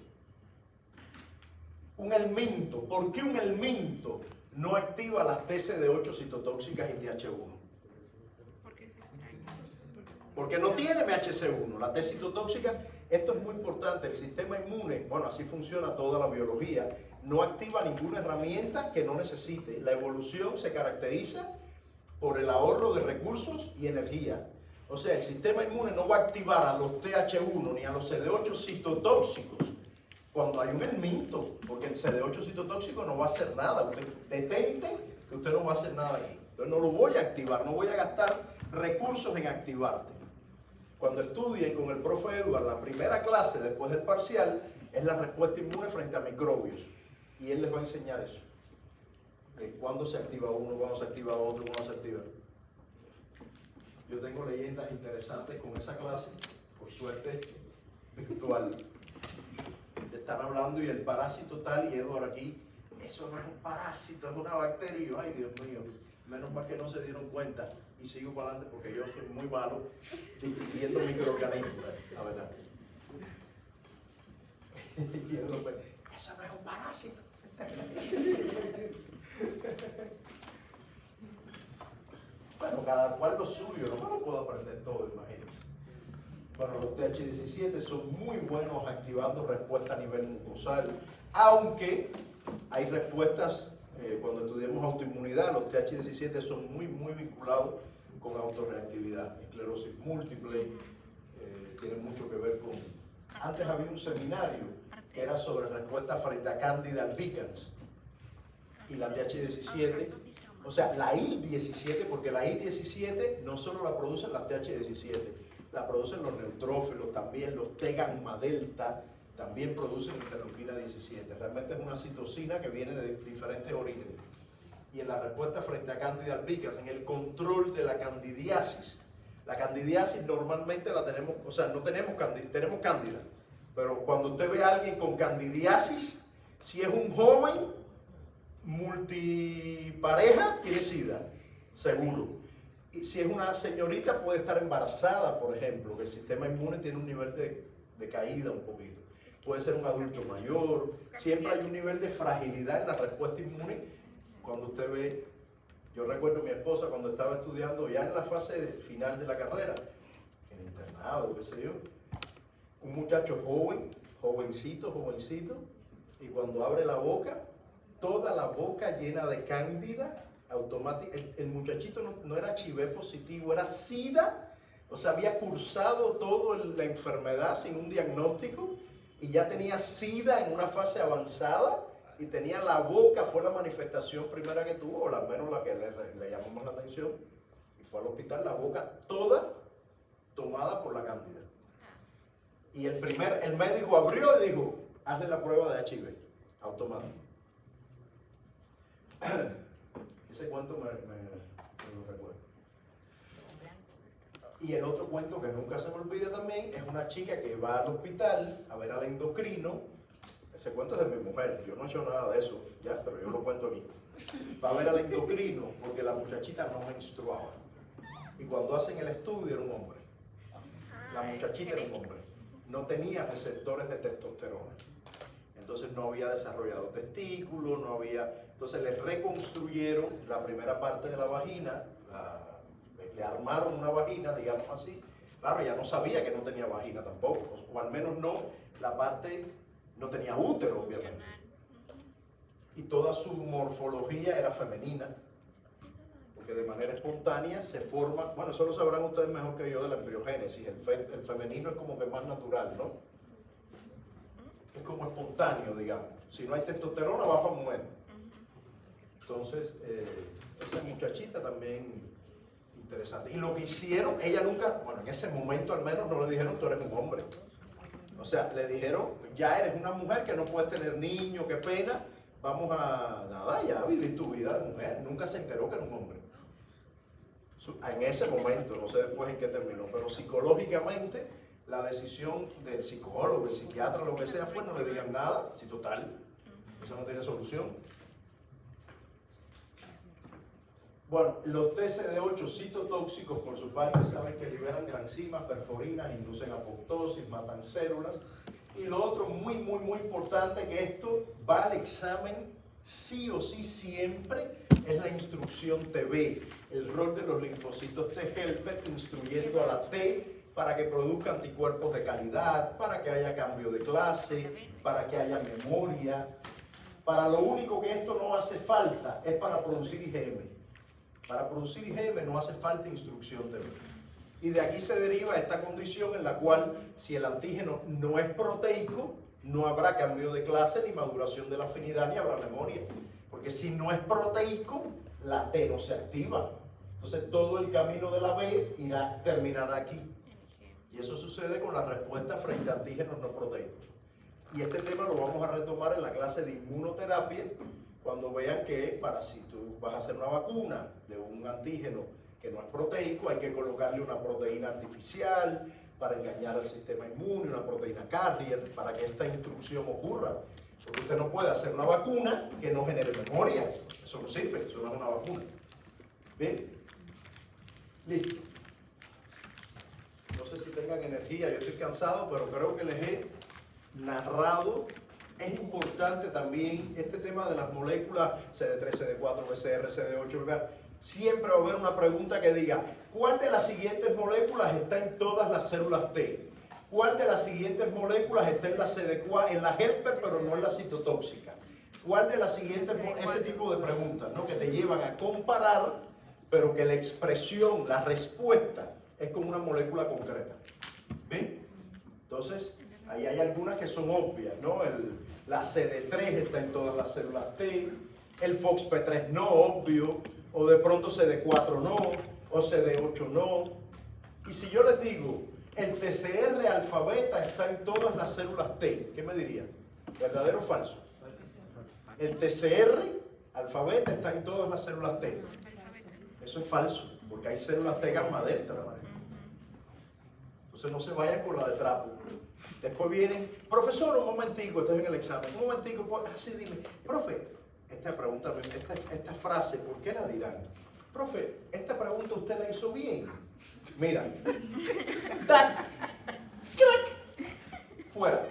Un helminto. ¿Por qué un helminto no activa las TCD8 citotóxicas y TH1? Porque no tiene MHC1. La T citotóxica, esto es muy importante, el sistema inmune, bueno, así funciona toda la biología, no activa ninguna herramienta que no necesite. La evolución se caracteriza por el ahorro de recursos y energía. O sea, el sistema inmune no va a activar a los TH1 ni a los CD8 citotóxicos cuando hay un helminto, porque el CD8 citotóxico no va a hacer nada. Usted detente que usted no va a hacer nada aquí. Entonces no lo voy a activar, no voy a gastar recursos en activarte. Cuando estudien con el profe Edward, la primera clase después del parcial es la respuesta inmune frente a microbios. Y él les va a enseñar eso. Cuándo se activa uno, cuándo se activa otro, cuándo se activa. Yo tengo leyendas interesantes con esa clase, por suerte virtual. Te están hablando y el parásito tal, y Edward aquí, eso no es un parásito, es una bacteria. Ay, Dios mío, menos mal que no se dieron cuenta. Y sigo para adelante porque yo soy muy malo distinguiendo microorganismos, la verdad. Eso no es un parásito. Bueno, cada cual lo suyo, no me lo puedo aprender todo, imagínense. Bueno, los TH17 son muy buenos activando respuestas a nivel mucosal, aunque hay respuestas, cuando estudiamos autoinmunidad, los TH17 son muy vinculados con autorreactividad, esclerosis múltiple, tiene mucho que ver con... Antes había un seminario que era sobre respuesta frente a Candida albicans, y la TH17, o sea, la IL-17, porque la IL-17 no solo la producen las TH17, la producen los neutrófilos también, los T-gamma delta, también producen interleuquina 17. Realmente es una citocina que viene de diferentes orígenes. Y en la respuesta frente a Candida albicans, en el control de la candidiasis. La candidiasis normalmente la tenemos, o sea, no tenemos candida, tenemos cándida. Pero cuando usted ve a alguien con candidiasis, si es un joven multipareja, tiene SIDA. seguro. Y si es una señorita puede estar embarazada, por ejemplo, que el sistema inmune tiene un nivel de caída un poquito. Puede ser un adulto mayor, siempre hay un nivel de fragilidad en la respuesta inmune. Cuando usted ve, yo recuerdo a mi esposa cuando estaba estudiando ya en la fase final de la carrera, en internado, qué sé yo, un muchacho joven, jovencito, y cuando abre la boca, toda la boca llena de cándida, automática. El muchachito no era HIV positivo, era SIDA, o sea, había cursado toda la enfermedad sin un diagnóstico y ya tenía SIDA en una fase avanzada y tenía la boca, fue la manifestación primera que tuvo, o al menos la que le llamó más la atención, y fue al hospital, la boca toda tomada por la cándida. Y el médico abrió y dijo, hazle la prueba de HIV, automático. Ese cuento me lo recuerdo. Y el otro cuento que nunca se me olvida también es una chica que va al hospital a ver al endocrino. Ese cuento es de mi mujer, yo no he hecho nada de eso, ya, pero yo lo cuento aquí. Va a ver al endocrino porque la muchachita no menstruaba. Y cuando hacen el estudio era un hombre. La muchachita era un hombre. No tenía receptores de testosterona. Entonces no había desarrollado testículos, no había... Entonces le reconstruyeron la primera parte de la vagina, le armaron una vagina, digamos así. Claro, ella no sabía que no tenía vagina tampoco, o al menos no, la parte no tenía útero, obviamente. Y toda su morfología era femenina, porque de manera espontánea se forma, bueno, eso lo sabrán ustedes mejor que yo de la embriogénesis, el femenino es como que más natural, ¿no? Es como espontáneo, digamos. Si no hay testosterona, va para mujer. Entonces, esa muchachita también interesante. Y lo que hicieron, ella nunca, bueno, en ese momento al menos no le dijeron, tú eres un hombre. O sea, le dijeron, ya eres una mujer que no puedes tener niños, qué pena, vamos a nada, ya a vivir tu vida de mujer. Nunca se enteró que era un hombre. En ese momento, no sé después en qué terminó, pero psicológicamente la decisión del psicólogo, el psiquiatra, lo que sea, fue no le digan nada, si total, eso no tiene solución. Bueno, los TCD8 citotóxicos por su parte saben que liberan granzimas, perforinas, inducen apoptosis, matan células. Y lo otro muy importante, que esto va al examen sí o sí siempre, es la instrucción TB, el rol de los linfocitos T helper instruyendo a la T para que produzca anticuerpos de calidad, para que haya cambio de clase, para que haya memoria. Para lo único que esto no hace falta es para producir IgM. Para producir IgM no hace falta instrucción TB. Y de aquí se deriva esta condición en la cual si el antígeno no es proteico, no habrá cambio de clase, ni maduración de la afinidad, ni habrá memoria. Porque si no es proteico, la T no se activa. Entonces todo el camino de la B terminará aquí. Y eso sucede con la respuesta frente a antígenos no proteicos. Y este tema lo vamos a retomar en la clase de inmunoterapia, cuando vean que si tú vas a hacer una vacuna de un antígeno que no es proteico, hay que colocarle una proteína artificial para engañar al sistema inmune, una proteína carrier, para que esta instrucción ocurra. Porque usted no puede hacer una vacuna que no genere memoria. Eso no sirve, eso no es una vacuna. ¿Bien? Listo. No sé si tengan energía, yo estoy cansado, pero creo que les he narrado. Es importante también este tema de las moléculas CD3, CD4, BCR, CD8, ¿verdad? Siempre va a haber una pregunta que diga, ¿cuál de las siguientes moléculas está en todas las células T? ¿Cuál de las siguientes moléculas está en la CD4, en la helper, pero no en la citotóxica? ¿Cuál de las siguientes, ese tipo de preguntas, ¿no? Que te llevan a comparar, pero que la expresión, la respuesta, es con una molécula concreta. ¿Ven? Entonces, ahí hay algunas que son obvias, ¿no? La CD3 está en todas las células T, el FOXP3 no, obvio, o de pronto CD4 no, o CD8 no. Y si yo les digo, el TCR alfa beta está en todas las células T, ¿qué me dirían? ¿Verdadero o falso? El TCR alfa beta está en todas las células T. Eso es falso, porque hay células T gamma delta. Entonces no se vayan con la de trapo. Después vienen, profesor, un momentico, estás en el examen, un momentico, así dime, profe, esta pregunta, esta frase, ¿por qué la dirán? profe, esta pregunta usted la hizo bien. Mira, ¡tac! ¡crack! Fuera.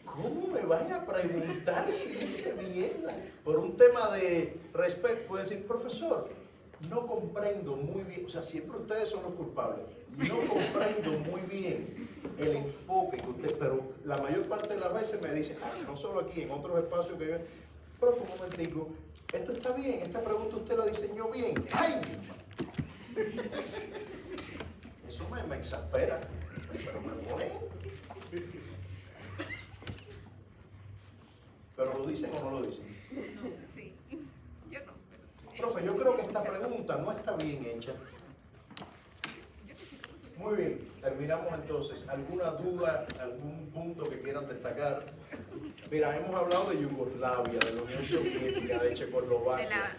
¿Cómo me van a preguntar si hice bien? Por un tema de respeto, puede decir, profesor, no comprendo muy bien, o sea, siempre ustedes son los culpables, no comprendo muy bien el enfoque que usted, pero la mayor parte de las veces me dicen, no solo aquí, en otros espacios que yo, profe, un momentico, esto está bien, esta pregunta usted la diseñó bien. ¡Ay! Eso me exaspera, pero me pone. ¿Pero lo dicen o no lo dicen? No, sí. Yo no. Profe, yo creo que esta pregunta no está bien hecha. Muy bien, terminamos entonces. ¿Alguna duda, algún punto que quieran destacar? Mira, hemos hablado de Yugoslavia, de la Unión Soviética, de Checoslovaquia.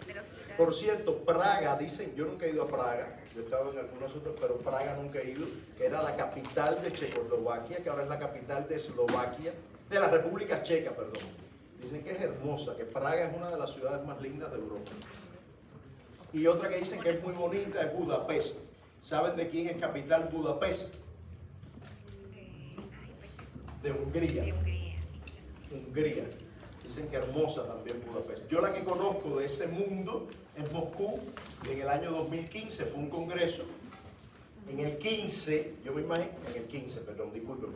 Por cierto, Praga, dicen, yo nunca he ido a Praga, yo he estado en algunos otros, pero Praga nunca he ido, que era la capital de Checoslovaquia, que ahora es la capital de Eslovaquia, de la República Checa, perdón. Dicen que es hermosa, que Praga es una de las ciudades más lindas de Europa. Y otra que dicen que es muy bonita es Budapest. ¿Saben de quién es capital Budapest? De Hungría. De Hungría. Hungría. Dicen que hermosa también Budapest. Yo la que conozco de ese mundo es Moscú. En el año 2015 fue un congreso. En el 15, yo me imagino, en el 15, perdón, discúlpeme.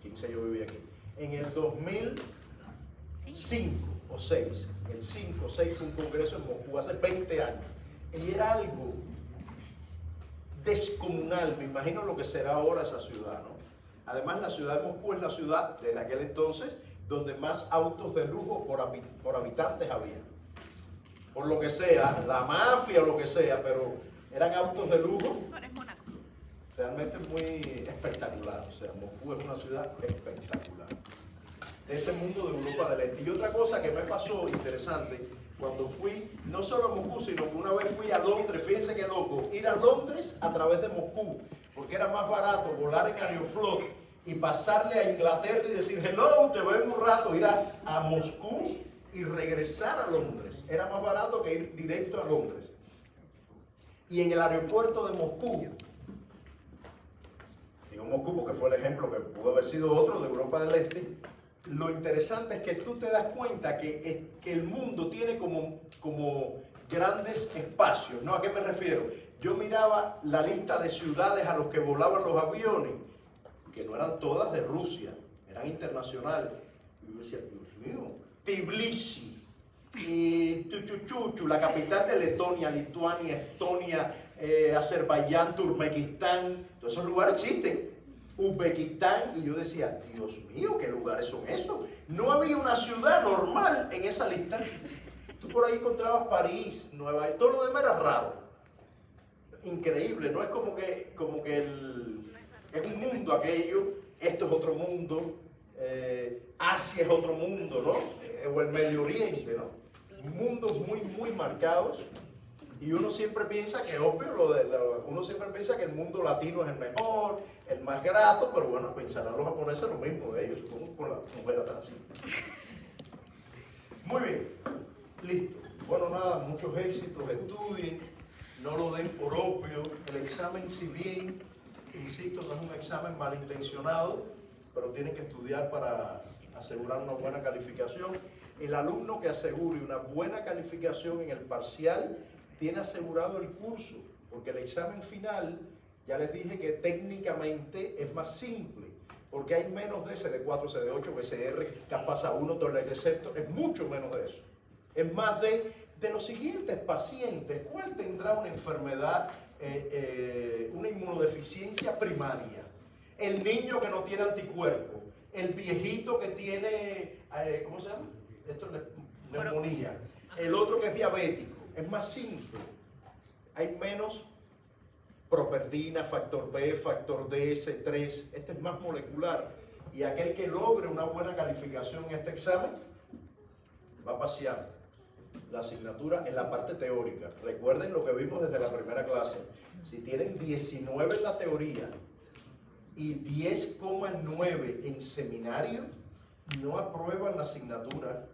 15 yo vivía aquí. En el 2005 o 6, el 5 o 6 fue un congreso en Moscú, hace 20 años. Y era algo descomunal, me imagino lo que será ahora esa ciudad, ¿no? Además, la ciudad de Moscú es la ciudad de aquel entonces donde más autos de lujo por habitantes había. Por lo que sea, la mafia o lo que sea, pero eran autos de lujo. Ahora es Mónaco. Realmente muy espectacular, o sea, Moscú es una ciudad espectacular. De ese mundo de Europa del Este. Y otra cosa que me pasó interesante, cuando fui, no solo a Moscú, sino que una vez fui a Londres, fíjense qué loco, ir a Londres a través de Moscú, porque era más barato volar en Aeroflot y pasarle a Inglaterra y decir, hello, te veo en un rato, ir a Moscú y regresar a Londres. Era más barato que ir directo a Londres. Y en el aeropuerto de Moscú, digo Moscú porque fue el ejemplo que pudo haber sido otro de Europa del Este, lo interesante es que tú te das cuenta que el mundo tiene como grandes espacios, ¿no? ¿A qué me refiero? Yo miraba la lista de ciudades a los que volaban los aviones, que no eran todas de Rusia, eran internacionales. Y yo decía, Dios mío, Tbilisi, y Chuchuchuchu, la capital de Letonia, Lituania, Estonia, Azerbaiyán, Turkmenistán, todos esos lugares existen. Uzbekistán, y yo decía, Dios mío, ¿qué lugares son esos? No había una ciudad normal en esa lista. Tú por ahí encontrabas París, Nueva York, todo lo demás era raro. Increíble, no es como que es un mundo aquello, esto es otro mundo, Asia es otro mundo, ¿no? O el Medio Oriente, ¿no? Mundos muy marcados. Y uno siempre piensa que, obvio, uno siempre piensa que el mundo latino es el mejor, el más grato, pero bueno, pensarán los japoneses lo mismo de ellos, como con la mujer atrás. Muy bien, listo. Bueno, nada, muchos éxitos, estudien, no lo den por obvio. El examen, si bien, insisto, no es un examen malintencionado, pero tienen que estudiar para asegurar una buena calificación. El alumno que asegure una buena calificación en el parcial tiene asegurado el curso, porque el examen final, ya les dije que técnicamente es más simple, porque hay menos de CD4, CD8, BCR, CAPASA 1, Toller receptor, es mucho menos de eso. Es más de los siguientes pacientes, ¿cuál tendrá una enfermedad, una inmunodeficiencia primaria? El niño que no tiene anticuerpos, el viejito que tiene, ¿cómo se llama? Esto es neumonía, el otro que es diabético. Es más simple, hay menos properdina, factor B, factor D, C3, este es más molecular, y aquel que logre una buena calificación en este examen va a pasar la asignatura en la parte teórica. Recuerden lo que vimos desde la primera clase, si tienen 19 en la teoría y 10,9 en seminario, no aprueban la asignatura.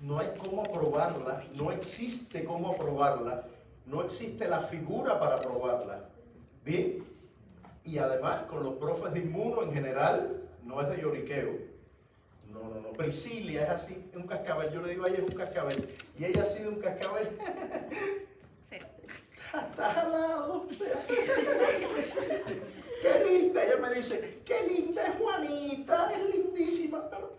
No hay cómo aprobarla, no existe cómo aprobarla, no existe la figura para probarla. Bien, y además con los profes de Inmuno en general, no es de lloriqueo. No, Priscilia es así, es un cascabel. Yo le digo a ella es un cascabel, y ella ha sido un cascabel. Cero. Está jalado. Qué linda, ella me dice, qué linda es Juanita, es lindísima, pero,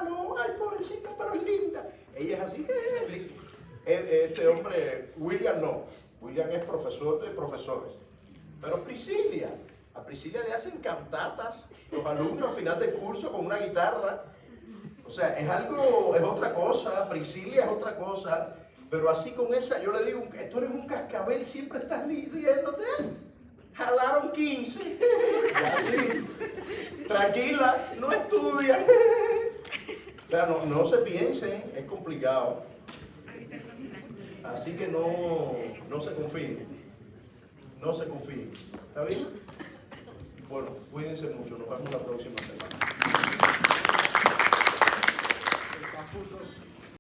no, ay pobrecita, pero es linda. Ella es así, este hombre, William no, William es profesor de profesores, pero Priscilia, a Priscilia le hacen cantatas los alumnos al final del curso con una guitarra, o sea, es otra cosa, Priscilia es otra cosa, pero así con esa, yo le digo, tú eres un cascabel, siempre estás riéndote. Jalaron 15. Así. Tranquila, no estudian. O sea, no se piensen, es complicado. Así que no se confíen. No se confíen. ¿Está bien? Bueno, cuídense mucho. Nos vemos la próxima semana.